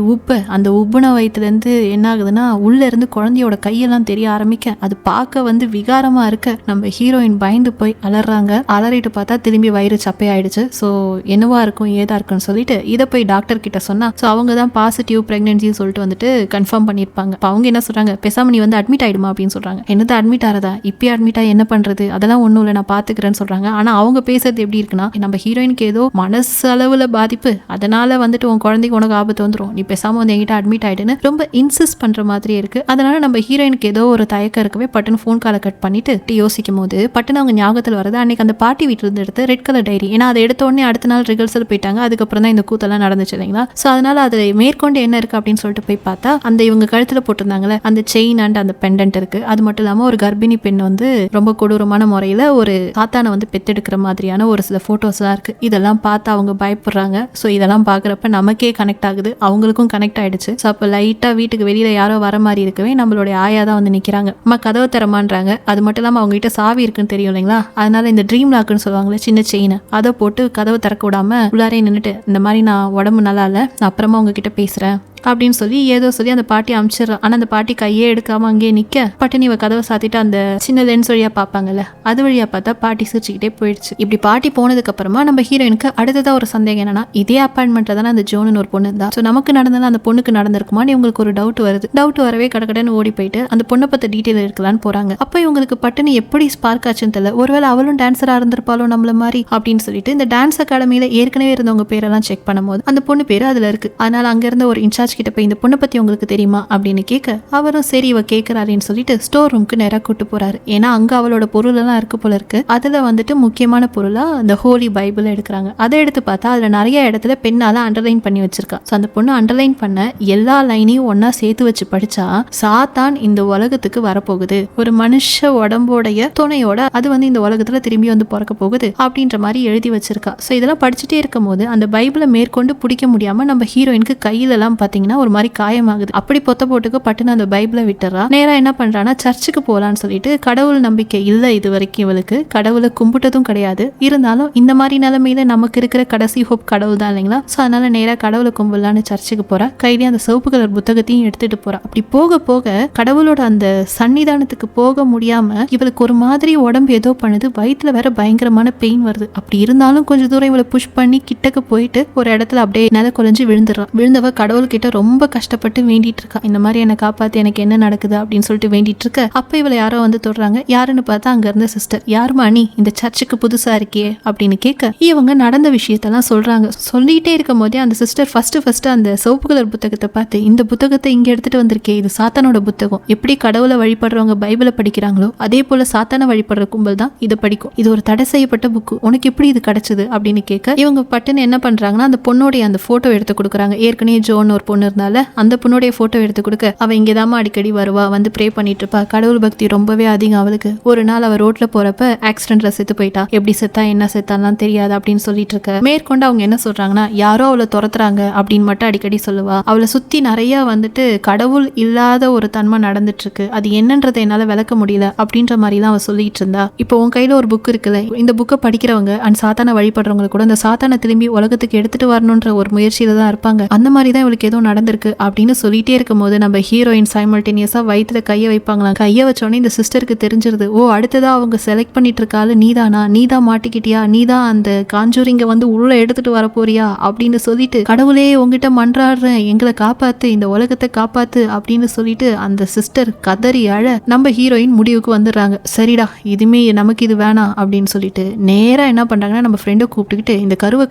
அந்த உப்புன வயிற்றுல இருந்து என்ன ஆகுதுன்னா உள்ள இருந்து குழந்தையோட கையெல்லாம் தெரிய ஆரம்பிக்க அது பார்க்க வந்து விகாரமா இருக்க நம்ம ஹீரோயின் பயந்து போய் அலறாங்க. அலறிட்டு பார்த்தா திரும்பி வயிறு சப்பையாயிடுச்சு. ஸோ என்னவா இருக்கும் ஏதா இருக்குன்னு சொல்லிட்டு இதை போய் டாக்டர் கிட்ட சொன்னா ஸோ அவங்க தான் பாசிட்டிவ் பிரெக்னன்சின்னு சொல்லிட்டு வந்துட்டு கன்ஃபார்ம் பண்ணியிருப்பாங்க. இப்போ அவங்க என்ன சொல்றாங்க, பேசாம நீ வந்து அட்மிட் ஆயிடுமா அப்படின்னு சொல்றாங்க. என்னது அட்மிட் ஆறதா, இப்பயே அட்மிட் ஆகி என்ன பண்றது, அதெல்லாம் ஒன்றும் இல்லை நான் பாத்துக்கிறேன்னு சொல்றாங்க. ஆனா அவங்க பேசுறது எப்படி இருக்குன்னா நம்ம ஹீரோயினுக்கு ஏதோ மனசளவுல பாதிப்பு, அதனால வந்துட்டு உன் குழந்தைக்கு உனக்கு ஆபத்து வந்துடும், நீ பேசாம வந்து என்கிட்ட அட்மிட் ஆயிடுன்னு ரொம்ப இன்சிஸ்ட் பண்ற மாதிரி இருக்கு. அதனால நம்ம ஹீரோயினுக்கு ஏதோ ஒரு தயக்கம் இருக்கவே பட்டுன்னு ஃபோன் காலை கட் பண்ணிட்டு யோசிக்கும் போது பட்டுன்னு அவங்க ஞாபகத்தில் வரது அன்னைக்கு அந்த பாட்டி வீட்டுல இருந்து எடுத்து ரெட் கலர் டைரி. ஏன்னா அதை எடுத்த உடனே அடுத்த நாள் ரிகர்சல் போயிட்டாங்க. அதுக்கப்புறம் தான் இந்த கூத்தெல்லாம் நடந்துச்சு இல்லைங்களா. ஸோ அதனால அது மேற்கொண்டு என்ன இருக்கு அப்படின்னு சொல்லிட்டு போய் பார்த்தா அந்த இவங்க கழுத்துல போட்டிருந்தாங்களே அந்த செயின் அண்ட் அந்த பெண்டன்ட் இருக்கு. அது மட்டும் இல்லாம ஒரு கர்ப்பிணி பெண் வந்து ரொம்ப கொடூரமான முறையில ஒரு சாத்தானை வந்து பெத்தெடுக்கிற மாதிரியான ஒரு சில போட்டோஸ்லாம் இருக்கு. இதெல்லாம் பார்த்து அவங்க பயப்படுறாங்க. ஸோ இதெல்லாம் பாக்குறப்ப நமக்கே கனெக்ட் ஆகுது, அவங்களுக்கும் கனெக்ட் ஆயிடுச்சு. ஸோ அப்போ லைட்டா வீட்டுக்கு வெளியில யாரோ வர மாதிரி இருக்கவே நம்மளுடைய ஆயா தான் வந்து நிக்கிறாங்க. அம்மா கதவை தரமான்றாங்க. அது மட்டும் இல்லாம அவங்க கிட்ட சாவி இருக்குன்னு தெரியும் இல்லைங்களா. அதனால இந்த ட்ரீம் லாக்குன்னு சொல்லுவாங்களே சின்ன செயின், அதை போட்டு கதவை திறக்க விடாம உள்ளாரே நின்றுட்டு இந்த மாதிரி நான் உடம்பு நல்லா இல்லை, நான் அப்புறமா உங்ககிட்ட பேசுறேன் அப்படின்னு சொல்லி ஏதோ சொல்லி அந்த பாட்டி அமிச்சிடறான். ஆனா அந்த பாட்டி கையே எடுக்காம அங்கேயே நிக்க பட்டு நீ கதவை சாத்திட்டு அந்த சின்ன லென்ஸ் வழியா பாப்பாங்கல்ல அது வழியா பார்த்தா பாட்டி சிரிச்சுக்கிட்டே போயிடுச்சு. இப்படி பாட்டி போனதுக்கு அப்புறமா நம்ம ஹீரோயினுக்கு அடுத்ததா ஒரு சந்தேகம் என்னன்னா இதே அப்பார்ட்மெண்ட்ல தானே அந்த ஜோன்னு ஒரு பொண்ணு இருந்தா. ஸோ நமக்கு நடந்தது அந்த பொண்ணுக்கு நடந்திருக்குமான்னு இவங்களுக்கு ஒரு டவுட் வருது. டவுட் வரவே கடக்கடன்னு ஓடி போயிட்டு அந்த பொண்ணை பத்த டீட்டெயில் இருக்கலான்னு போறாங்க. அப்போ இவங்களுக்கு பட்டுன்னு எப்படி ஸ்பார்க் ஆச்சுன்னு தெரியல. ஒருவேளை அவளும் டான்ஸரா இருந்திருப்பாலும் நம்மள மாதிரி அப்படின்னு சொல்லிட்டு இந்த டான்ஸ் அகாடமியில ஏற்கனவே இருந்தவங்க பேரெல்லாம் செக் பண்ணும்போது அந்த பொண்ணு பேரு அதுல இருக்கு. அதனால அங்க இருந்த ஒரு இன்சார்ஜ் கிட்ட போய் இந்த பொண்ணை பத்தி உங்களுக்கு தெரியுமா அப்படின்னு கேட்க அவரும் சரி இவ கேட்கிறாருன்னு சொல்லிட்டு ஸ்டோர் ரூம்க்கு நேரா கூட்டு போறாரு. ஏன்னா அங்க அவளோட பொருள் எல்லாம் இருக்கு போல இருக்கு. அதுல வந்துட்டு முக்கியமான பொருளா அந்த ஹோலி பைபிள் எடுக்கிறாங்க. அதை எடுத்து பார்த்தா அதுல நிறைய இடத்துல பெண்ணால அண்டர்லைன் பண்ணி வச்சிருக்கா. அந்த பொண்ணு அண்டர்லைன் பண்ண எல்லா லைனையும் ஒன்னா சேர்த்து வச்சு படிச்சா சாத்தான் இந்த உலகத்துக்கு வரப்போகுது, ஒரு மனுஷ உடம்போடைய துணையோட அது வந்து இந்த உலகத்துல திரும்பி வந்து பிறக்க போகுது அப்படின்ற மாதிரி எழுதி வச்சிருக்கா. ஸோ இதெல்லாம் படிச்சுட்டே இருக்கும் போது அந்த பைபிளை மேற்கொண்டு பிடிக்க முடியாம நம்ம ஹீரோயினுக்கு கையில எல்லாம் பாத்தீங்கன்னா ஒரு மாதிரி காயமாகுது. அப்படி பொத்த போட்டுக்கு பட்டுன்னு அந்த பைபிளை விட்டுறா. நேரா என்ன பண்றான்னா சர்ச்சுக்கு போலான்னு சொல்லிட்டு கடவுள் நம்பிக்கை இல்லை இது வரைக்கும் இவளுக்கு, கடவுளை கும்பிட்டதும் கிடையாது. இருந்தாலும் இந்த மாதிரி நிலைமையில நமக்கு இருக்கிற கடைசி ஹோப் கடவுள் தான் இல்லைங்களா. ஸோ அதனால நேரா கடவுளை கும்பிடலான்னு சர்ச்சுக்கு போறா. கையிலேயே அந்த சிவப்பு கலர் புத்தகத்தையும் எடுத்துட்டு போறா. அப்படி போக போக கடவுளோட அந்த சன்னிதானத்துக்கு போக முடியாம இவளுக்கு ஒரு மாதிரி உடம்பு ஏதோ பண்ணுது. வயிற்றுல வேற பயங்கரமான பெயின் வருது. அப்படி இருந்தாலும் கொஞ்சம் தூரம் இவளை புஷ் பண்ணி கிட்டக்கு போயிட்டு ஒரு இடத்துல அப்படியே நில குலைஞ்சு விழுந்துடுறான். விழுந்தவ கடவுள் கிட்ட ரொம்ப கஷ்டப்பட்டு வேண்டிட்டு இருக்கா. இந்த மாதிரி என்னை காப்பாத்தி எனக்கு என்ன நடக்குது அப்படின்னு சொல்லிட்டு வேண்டிட்டு இருக்க அப்ப இவளை யாரோ வந்து தொடுறாங்க. யாருன்னு பார்த்தா அங்க இருந்த சிஸ்டர். யாருமா நீ இந்த சர்ச்சுக்கு புதுசா இருக்கே அப்படின்னு கேட்க இவங்க நடந்த விஷயத்தெல்லாம் சொல்றாங்க. சொல்லிட்டே இருக்கும் போதே அந்த சிஸ்டர் ஃபர்ஸ்ட் அந்த சிவப்பு கலர் புத்தகத்தை பார்த்து இந்த புத்தகத்தை இங்க எடுத்துட்டு வந்திருக்கே, இது சாத்தானோட புத்தகம். எப்படி கடவுளை வழிபடுறவங்க பைபிளை படிக்கிறாங்களோ அதே போல சாத்தான வழிபடுற கும்பல் தான் இதை படிக்கும். இது ஒரு தடை செய்யப்பட்ட புக்கு, உனக்கு எப்படி இது கிடைச்சது அப்படின்னு கேட்க இவங்க பட்டுன்னு என்ன பண்றாங்கன்னா அந்த பொண்ணோடைய அந்த போட்டோ எடுத்து கொடுக்குறாங்க. ஏற்கனவே ஜோன் ஒரு பொண்ணு இருந்தால அந்த பொண்ணுடைய போட்டோ எடுத்து கொடுக்க அவ இங்கேதாம அடிக்கடி வருவா, வந்து ப்ரே பண்ணிட்டு இருப்பா. கடவுள் பக்தி ரொம்பவே அதிகம் அவளுக்கு. ஒரு நாள் அவ ரோட்ல போறப்ப ஆக்சிடென்ட்ல செத்து போயிட்டா. எப்படி செத்தா என்ன செத்தாலாம் தெரியாது அப்படின்னு சொல்லிட்டு இருக்க. மேற்கொண்டு அவங்க என்ன சொல்றாங்கன்னா யாரோ அவளை துரத்துறாங்க அப்படின்னு மட்டும் அடிக்கடி சொல்லுவா. அவளை சுத்தி நிறைய வந்துட்டு கடவுள் இல்லாத ஒரு தன்மை நடந்துட்டு இருக்கு, அது என்னன்றதை என்னால விளக்க முடியல அப்படின்ற மாதிரி தான் அவ சொல்லிட்டு இருந்தா. இப்போ உன் கையில ஒரு புக் இருக்குல்ல, இந்த புக்கை படிக்கிறவங்க அண்ட் சாத்தான வழிபடுறவங்க கூட இந்த சாத்தான திரும்பி உலகத்துக்கு எடுத்துட்டு வரணும்ன்ற ஒரு முயற்சியில தான் இருப்பாங்க. அந்த மாதிரி தான் இவளுக்கு ஏதோ நடந்திருக்கு அப்படின்னு சொல்லிட்டே இருக்கும் போது நம்ம ஹீரோயின் சைமல்டேனியஸா வயிற்றுல கையை வைப்பாங்களாம். கையை வச்சோடனே இந்த சிஸ்டருக்கு தெரிஞ்சிருது, ஓ அடுத்ததா அவங்க செலக்ட் பண்ணிட்டு இருக்காள் நீதானா, நீதான் மாட்டிக்கிட்டியா, நீதான் அந்த காஞ்சூரிங்க வந்து உள்ள எடுத்துட்டு வர போறியா அப்படின்னு சொல்லிட்டு கடவுளே உங்ககிட்ட மன்றாடுறேன், எங்களை காப்பாத்து, இந்த உலகத்தை காப்பாத்து அப்படின்னு சொல்லிட்டு அந்த சிஸ்டர் கதறி அழ நம்ம ஹீரோயின் முடிவுக்கு வந்துடுறாங்க. சரிடா இதுமே நமக்கு இது வேணாம் அப்படின்னு சொல்லிட்டு நேரா என்ன பண்றாங்கன்னா நம்ம ஃப்ரெண்டை கூப்பிட்டுக்கிட்டு இந்த கருவை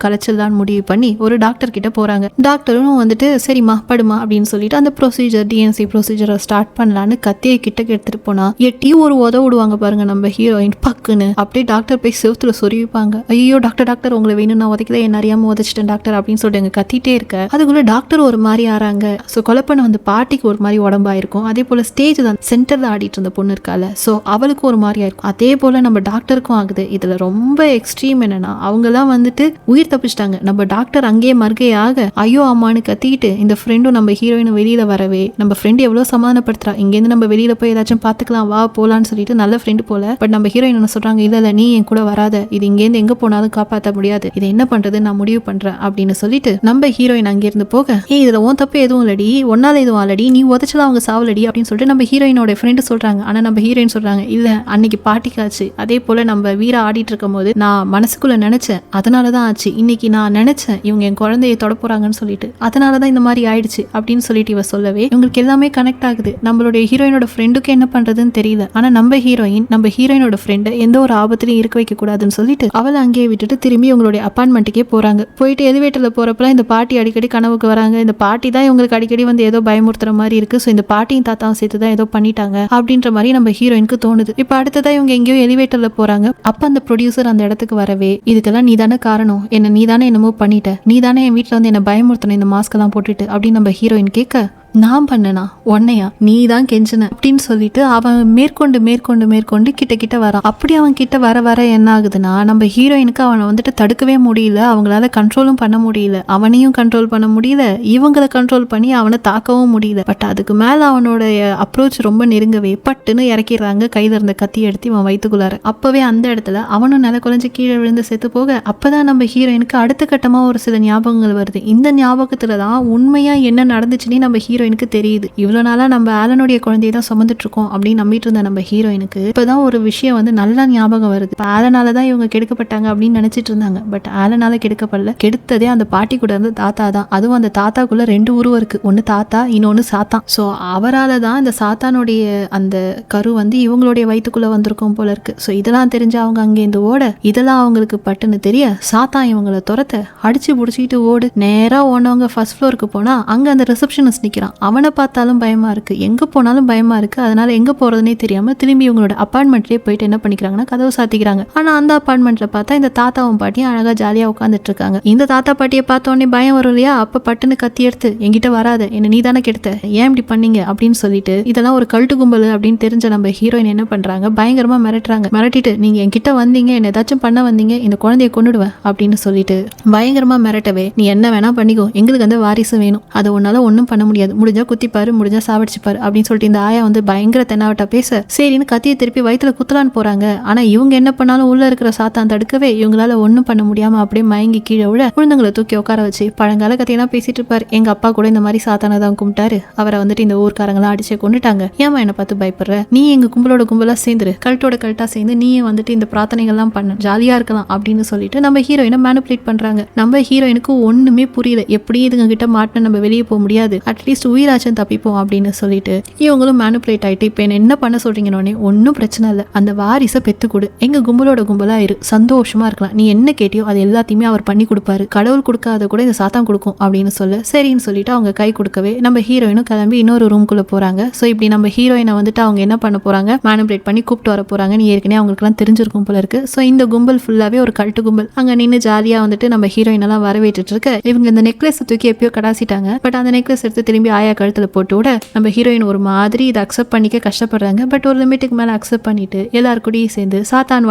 கலைச்சல் தான் முடிவு பண்ணி ஒரு டாக்டர் கிட்ட போறாங்க. டாக்டரும் வந்துட்டு சரி படுமா படுமா அப்படின்னு சொல்லிட்டு அந்த ப்ரொசீஜர் டிஎன்சி ப்ரொசீஜரை ஸ்டார்ட் பண்ணலான்னு கத்தியை கிட்ட எடுத்துட்டு போனா எட்டி ஒரு விடுவாங்க பாருங்க நம்ம ஹீரோயின் பக்குன்னு. அப்படியே டாக்டர் போய் செவுத்துல சொருவிப்பாங்க. ஐயோ டாக்டர் டாக்டர் உங்களை வேணும் நான் உதைக்கல என்ன அறியாம உதச்சிட்டேன் டாக்டர் அப்படின்னு சொல்லிட்டு எங்க கத்திட்டே இருக்க அதுக்குள்ள டாக்டர் ஒரு மாதிரி ஆறாங்க. ஸோ கொலை பண்ண வந்து பாட்டிக்கு ஒரு மாதிரி உடம்பாயிருக்கும். அதே போல ஸ்டேஜ் தான் சென்டர்ல ஆடிட்டு இருந்த பொண்ணு இருக்கால ஸோ அவளுக்கு ஒரு மாதிரி ஆயிருக்கும். அதே போல நம்ம டாக்டருக்கும் ஆகுது. இதுல ரொம்ப எக்ஸ்ட்ரீம் என்னன்னா அவங்கெல்லாம் வந்துட்டு உயிர் தப்பிச்சிட்டாங்க. நம்ம டாக்டர் அங்கேயே மறுகையாக ஐயோ அம்மானு கத்திட்டு இந்த ஃப்ரெண்டும் நம்ம ஹீரோயினும் வெளியில வரவே நம்ம ஃப்ரெண்டு எவ்வளவு சமாதானப்படுத்துறா. இங்கேருந்து நம்ம வெளியில போய் ஏதாச்சும் பாத்துக்கலாம் வா போலான்னு சொல்லிட்டு நல்ல ஃப்ரெண்டு போல. பட் நம்ம ஹீரோயின் என்ன சொல்றாங்க, இல்ல நீ என் கூட வராத, இது இங்கேருந்து எங்க போனாலும் காப்பாற்ற முடியாது, இதை என்ன பண்றது நான் முடிவு பண்றேன் அப்படின்னு சொல்லிட்டு நம்ம ஹீரோயின் அங்கிருந்து போக இதுல உன் தப்பு எதுவும் இல்லடி, ஒன்னால எதுவும் ஆலடி, நீ உதச்சலாம் அவங்க சாவலடி அப்படின்னு சொல்லிட்டு நம்ம ஹீரோயினோட ஃப்ரெண்டு சொல்றாங்க. ஆனா நம்ம ஹீரோயின் சொல்றாங்க இல்ல அன்னைக்கு பாட்டிக்காச்சு, அதே போல நம்ம வீரா ஆடிட்டு இருக்கும் போது நான் மனசுக்குள்ள நினைச்சேன் அதனாலதான் ஆச்சு, இன்னைக்கு நான் நினைச்சேன் இவங்க என் குழந்தைய தொட போறாங்கன்னு சொல்லிட்டு அதனாலதான் இந்த மாதிரி ஆயிடுச்சு அப்படின்னு சொல்லிட்டு இவ சொல்லவே இவங்களுக்கு எல்லாமே கனெக்ட் ஆகுது. நம்மளுடைய ஹீரோயினோட ஃப்ரெண்டுக்கு என்ன பண்றதுன்னு தெரியல. ஆனா நம்ம ஹீரோயினோட ஃப்ரெண்டை எந்த ஒரு ஆபத்திலையும் இருக்க வைக்க கூடாதுன்னு சொல்லிட்டு அவளை அங்கேயே விட்டுட்டு திரும்பி இவங்களுடைய அப்பார்ட்மெண்ட்டுக்கே போறாங்க. போயிட்டு எலிவேட்டர்ல போறப்பலாம் இந்த பாட்டி அடிக்கடி கனவுக்கு வராங்க. இந்த பாட்டி தான் இவங்களுக்கு அடிக்கடி வந்து ஏதோ பயமுறுத்துற மாதிரி இருக்கு. ஸோ இந்த பாட்டியும் தாத்தாவும் சேர்த்து தான் ஏதோ பண்ணிட்டாங்க அப்படின்ற மாதிரி நம்ம ஹீரோயினுக்கு தோணுது. இப்ப அடுத்ததான் இவங்க எங்கேயோ எலிவேட்டர்ல போறாங்க. அப்ப அந்த ப்ரொடியூசர் அந்த இடத்துக்கு வரவே இதுக்கெல்லாம் நீதானே காரணம், என்ன நீதானே என்னமோ பண்ணிட்ட, நீதானே என் வீட்டுல வந்து என்ன பயமுறுத்தணும் இந்த மாஸ்க் எல்லாம் போட்டுட்டு அப்படின்னு நம்ம ஹீரோயின் கேட்க நான் பண்ணனா உன்னையா நீ தான் கெஞ்சின அப்படின்னு சொல்லிட்டு அவன் மேற்கொண்டு கிட்ட வரான். அப்படி அவன் கிட்ட வர என்ன ஆகுதுன்னா நம்ம ஹீரோயினுக்கு அவனை வந்துட்டு தடுக்கவே முடியல, அவங்களால கண்ட்ரோலும் பண்ண முடியல, அவனையும் கண்ட்ரோல் பண்ண முடியல, இவங்களை கண்ட்ரோல் பண்ணி அவனை தாக்கவும் முடியல. பட் அதுக்கு மேல அவனோட அப்ரோச் ரொம்ப நெருங்கவே பட்டுன்னு இறக்கிடுறாங்க கையில இருந்த கத்தி எடுத்து இவன் வயிற்றுக்குள்ளார. அப்பவே அந்த இடத்துல அவனும் நில குலைஞ்சு கீழே விழுந்து செத்து போக அப்பதான் நம்ம ஹீரோயினுக்கு அடுத்த கட்டமா ஒரு சில ஞாபகங்கள் வருது. இந்த ஞாபகத்துலதான் உண்மையா என்ன நடந்துச்சுன்னு நம்ம ஹீரோயினுக்கு தெரியுது. இவ்வளவு நாளா நம்ம ஆலனுடைய குழந்தையை தான் சுமந்துட்டு இருக்கோம் அப்படின்னு நம்பிட்டு இருந்த நம்ம ஹீரோயினுக்கு இப்பதான் ஒரு விஷயம் வந்து நல்லா ஞாபகம் வருது. ஆலனாலதான் இவங்க கெடுக்கப்பட்டாங்க அப்படின்னு நினைச்சிட்டு இருந்தாங்க. பட் ஆலனால கெடுக்கப்படல, கெடுத்ததே அந்த பாட்டி கூட இருந்து தாத்தா தான். அதுவும் அந்த தாத்தாக்குள்ள 2 உருவம் இருக்கு, ஒன்னு தாத்தா இன்னொன்னு சாத்தான். சோ அவரால தான் இந்த சாத்தானுடைய அந்த கரு வந்து இவங்களுடைய வயிற்றுக்குள்ள வந்திருக்கும் போல இருக்கு. சோ இதெல்லாம் தெரிஞ்சு அவங்க அங்கேருந்து ஓட இதெல்லாம் அவங்களுக்கு பட்டுன்னு தெரிய சாத்தான் இவங்களை துரத்த அடிச்சு புடிச்சிட்டு ஓடு. நேரா ஓனவங்க ஃபர்ஸ்ட் ஃப்ளோருக்கு போனா அங்க அந்த ரிசப்ஷனிஸ்ட் நிக்கிறான். அவனை பார்த்தாலும் பயமா இருக்கு, எங்க போனாலும் பயமா இருக்கு. அதனால எங்க போறதுனே தெரியாம திரும்பி இவங்களோட அப்பார்ட்மெண்ட்லயே போயிட்டு என்ன பண்ணிக்கிறாங்கன்னா கதவை சாத்திக்கிறாங்க. ஆனா அந்த அப்பார்ட்மெண்ட்ல பார்த்தா இந்த தாத்தாவும் பாட்டியும் அழகா ஜாலியா உட்காந்துட்டு இருக்காங்க. இந்த தாத்தா பாட்டியை பார்த்த உடனே பயம் வரும் இல்லையா, அப்ப பட்டுன்னு கத்தி எடுத்து என்கிட்ட வராத, என்ன நீ தானே கெடுத்த, ஏன் இப்படி பண்ணீங்க அப்படின்னு சொல்லிட்டு இதெல்லாம் ஒரு கல்ட்டு கும்பல் அப்படின்னு தெரிஞ்ச நம்ம ஹீரோயின் என்ன பண்றாங்க, பயங்கரமா மிரட்டுறாங்க. மிரட்டிட்டு நீங்க என்கிட்ட வந்தீங்க, என்ன ஏதாச்சும் பண்ண வந்தீங்க, இந்த குழந்தைய கொண்டுடுவேன் அப்படின்னு சொல்லிட்டு பயங்கரமா மிரட்டவே நீ என்ன வேணா பண்ணிக்கோ, எங்களுக்கு அந்த வாரிசு வேணும், அதை உன்னால ஒன்னும் பண்ண முடியாது, முடிஞ்சா குத்திப்பாரு, முடிஞ்சா சாவடிச்சுப்பாரு அப்படின்னு சொல்லிட்டு இந்த ஆயா வந்து பயங்கர தென்னாவட்டா பேச சரின்னு கத்தியை திருப்பி வயிற்றுல குத்தலான்னு போறாங்க. ஆனா இவங்க என்ன பண்ணாலும் உள்ள இருக்கிற சாத்தான் தடுக்கவே இவங்களால ஒன்னும் பண்ண முடியாம அப்படியே மயங்கி கீழே விட உளுந்தங்களை தூக்கி உட்கார வச்சு பழங்கால கதையெல்லாம் பேசிட்டு இருப்பாரு. எங்க அப்பா கூட இந்த மாதிரி சாத்தானை தான் கும்பிட்டாரு, அவரை வந்துட்டு இந்த ஊர்க்காரங்களாம் அடிச்சு கொண்டுட்டாங்க, ஏமா என்ன பார்த்து பயப்படுற, நீ எங்க கும்பலா சேர்ந்துரு, கல்ட்டா சேர்ந்து நீயே வந்துட்டு இந்த பிரார்த்தனைகள்லாம் பண்ண ஜாலியா இருக்கலாம் அப்படின்னு சொல்லிட்டு நம்ம ஹீரோயினை மேனிபுலேட் பண்றாங்க. நம்ம ஹீரோயினுக்கு ஒண்ணுமே புரியல, எப்படி இதுங்க கிட்ட மாட்டின நம்ம வெளியே போக முடியாது, அட்லீஸ்ட் உயிராச்சும் தப்பிப்போம் அப்படின்னு சொல்லிட்டு இவங்களும் மேனிபுலேட் ஆயிட்டு இப்ப என்ன பண்ண சொல்றீங்கன்னே ஒன்னும் பிரச்சனை இல்லை, அந்த வாரிசை பெத்து கொடு, எங்க கும்பலா இரு, சந்தோஷமா இருக்கலாம், நீ என்ன கேட்டியோ அது எல்லாத்தையுமே அவர் பண்ணி கொடுப்பாரு, கடவுள் கொடுக்காத கூட இந்த சாத்தான் கொடுக்கும் அப்படின்னு சொல்ல சரின்னு சொல்லிட்டு அவங்க கை கொடுக்கவே நம்ம ஹீரோயினும் கிளம்பி இன்னொரு ரூம்குள்ள போறாங்க. சோ இப்படி நம்ம ஹீரோயினை வந்துட்டு அவங்க என்ன பண்ண போறாங்க, மேனிபுலேட் பண்ணி கூப்பிட்டு வர போறாங்க. நீ ஏற்கனவே அவங்களுக்கு எல்லாம் தெரிஞ்சிருக்கும் போல இருக்கு. சோ இந்த கும்பல் ஃபுல்லாவே ஒரு கல்ட்டு கும்பல் அங்க நின்று ஜாலியா வந்துட்டு நம்ம ஹீரோயின் எல்லாம் வரவேற்றுட்டு இருக்க இவங்க இந்த நெக்லஸ் தூக்கி எப்பயோ கடாசிட்டாங்க. பட் அந்த நெக்லஸ் எடுத்து திரும்பி ஆயா கழுத்துல போட்டு விட நம்ம ஹீரோயின் ஒரு மாதிரி இதை அக்செப்ட் பண்ணிக்க கஷ்டப்படுறாங்க. பட் ஒரு லிமிட்டுக்கு மேல அக்செப்ட் பண்ணிட்டு எல்லாரு கூடயும் சேர்ந்து சாத்தான்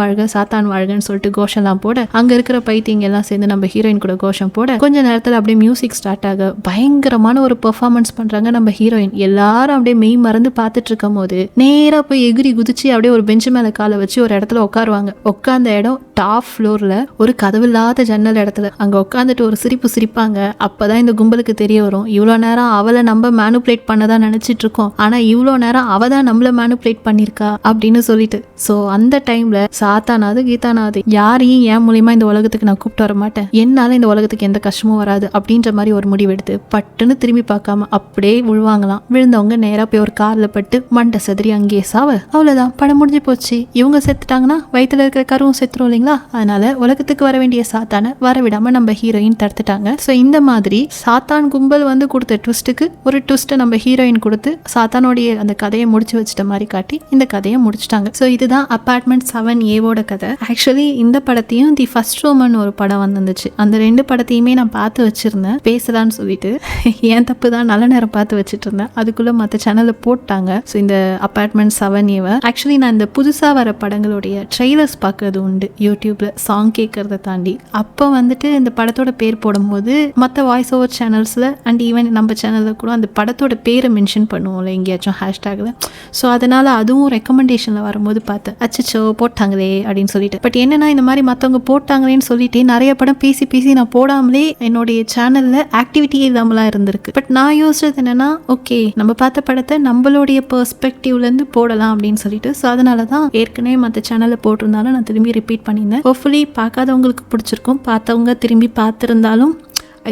வாழ்கன்னு சொல்லிட்டு கோஷம்லாம் போட அங்க இருக்கிற பைத்தியங்க எல்லாம் சேர்ந்து நம்ம ஹீரோயின் கூட கோஷம் போட கொஞ்ச நேரத்துல அப்படியே மியூசிக் ஸ்டார்ட் ஆக பயங்கரமான ஒரு பெர்ஃபார்மன்ஸ் பண்றாங்க நம்ம ஹீரோயின். எல்லாரும் அப்படியே மெய் மறந்து பார்த்துட்டு இருக்கும் போது நேரா போய் எகிரி குதிச்சு அப்படியே ஒரு பெஞ்சு மேல காலை வச்சு ஒரு இடத்துல உட்காருவாங்க. உட்கார்ந்த இடம் டாப் ஃப்ளோர்ல ஒரு கதவில்லாத ஜன்னல் இடத்துல. அங்க உட்காந்துட்டு ஒரு சிரிப்பாங்க. அப்பதான் இந்த கும்பலுக்கு தெரிய வரும், இவ்வளவு நேரம் அவளை நம்ம மேனிபுலேட் பண்ணதான் நினைச்சிட்டு இருக்கோம், ஆனா இவ்வளவு நேரம் அவ தான் நம்மள மேனிபுலேட் பண்ணிருக்கா அப்படின்னு சொல்லிட்டு. சோ அந்த டைம்ல சாத்தானாவது கீதானாவது யாரையும் என் மூலியமா இந்த உலகத்துக்கு நான் கூப்பிட்டு வர மாட்டேன், என்னால இந்த உலகத்துக்கு எந்த கஷ்டமும் வராது அப்படின்ற மாதிரி ஒரு முடிவெடுத்து பட்டுன்னு திரும்பி பார்க்காம அப்படியே விழுவாங்களாம். விழுந்தவங்க நேரா போய் ஒரு கார்ல பட்டு மண்டை சதுரி அங்கேயே சாவ. அவ்வளவுதான், படம் முடிஞ்சு போச்சு. இவங்க செத்துட்டாங்கன்னா வயிற்றுல இருக்கிற கருவும் செத்துரும் இல்லைங்களா. இல்லைங்களா? அதனால உலகத்துக்கு வர வேண்டிய சாத்தானை வரவிடாம நம்ம ஹீரோயின் தடுத்துட்டாங்க. ஸோ இந்த மாதிரி சாத்தான் கும்பல் வந்து கொடுத்த ட்விஸ்ட்டுக்கு ஒரு ட்விஸ்ட்டை நம்ம ஹீரோயின் கொடுத்து சாத்தானோடைய அந்த கதையை முடிச்சு வச்சிட்ட மாதிரி காட்டி இந்த கதையை முடிச்சிட்டாங்க. ஸோ இதுதான் அப்பார்ட்மெண்ட் 7A கதை. ஆக்சுவலி இந்த படத்தையும் தி ஃபர்ஸ்ட் ரோமன் ஒரு படம் வந்துச்சு. அந்த 2 படத்தையுமே நான் பார்த்து வச்சிருந்தேன் பேசலான்னு சொல்லிட்டு. ஏன் தப்பு தான், நல்ல நேரம் பார்த்து வச்சுட்டு இருந்தேன். அதுக்குள்ள மற்ற சேனலில் போட்டாங்க. ஸோ இந்த அப்பார்ட்மெண்ட் 7A ஆக்சுவலி நான் இந்த புதுசாக வர படங்களுடைய ட்ரெய்லர்ஸ் பார்க்கறது உண்டு யூடியூப்ல, சாங் கேட்கறத தாண்டி. அப்போ வந்துட்டு இந்த படத்தோட பேர் போடும்போது மற்ற வாய்ஸ் ஓவர் சேனல்ஸில் அண்ட் ஈவன் நம்ம சேனலில் கூட அந்த படத்தோட பேரை மென்ஷன் பண்ணுவோம்ல எங்கேயாச்சும் ஹேஷ்டேக்கில். ஸோ அதனால் அதுவும் ரெக்கமெண்டேஷனில் வரும்போது பார்த்தேன், அச்சோ போட்டாங்களே அப்படின்னு சொல்லிட்டு. பட் என்னன்னா இந்த மாதிரி மற்றவங்க போட்டாங்களேன்னு சொல்லிட்டு நிறைய படம் பேசி நான் போடாமலே என்னுடைய சேனலில் ஆக்டிவிட்டியே இல்லாமலாம் இருந்திருக்கு. பட் நான் யோசிச்சது என்னன்னா, ஓகே நம்ம பார்த்த படத்தை நம்மளுடைய பெர்ஸ்பெக்டிவ்லேருந்து போடலாம் அப்படின்னு சொல்லிட்டு. ஸோ அதனால தான் ஏற்கனவே மற்ற சேனலில் போட்டிருந்தாலும் நான் திரும்பி ரிப்பீட் பண்ணியிருந்தேன். ஹோப்ஃபுல்லி பார்க்காதவங்களுக்கு பிடிச்சிருக்கும், பார்த்தவங்க திரும்பி பார்த்துருந்தாலும்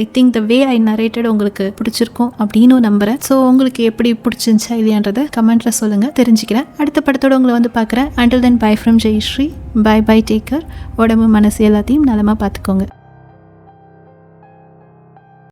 I think the way I narrated உங்களுக்கு பிடிச்சிருக்கும் அப்படின்னு நம்புகிறேன். ஸோ உங்களுக்கு எப்படி பிடிச்சிருந்துச்சா இல்லையான்றதை கமெண்ட்டில் சொல்லுங்கள், தெரிஞ்சுக்கிறேன். அடுத்த படத்தோடு உங்களை வந்து பார்க்குறேன். Until then bye from Jayashree. Bye take care. உடம்பு மனசு எல்லாத்தையும் நலமாக பார்த்துக்கோங்க.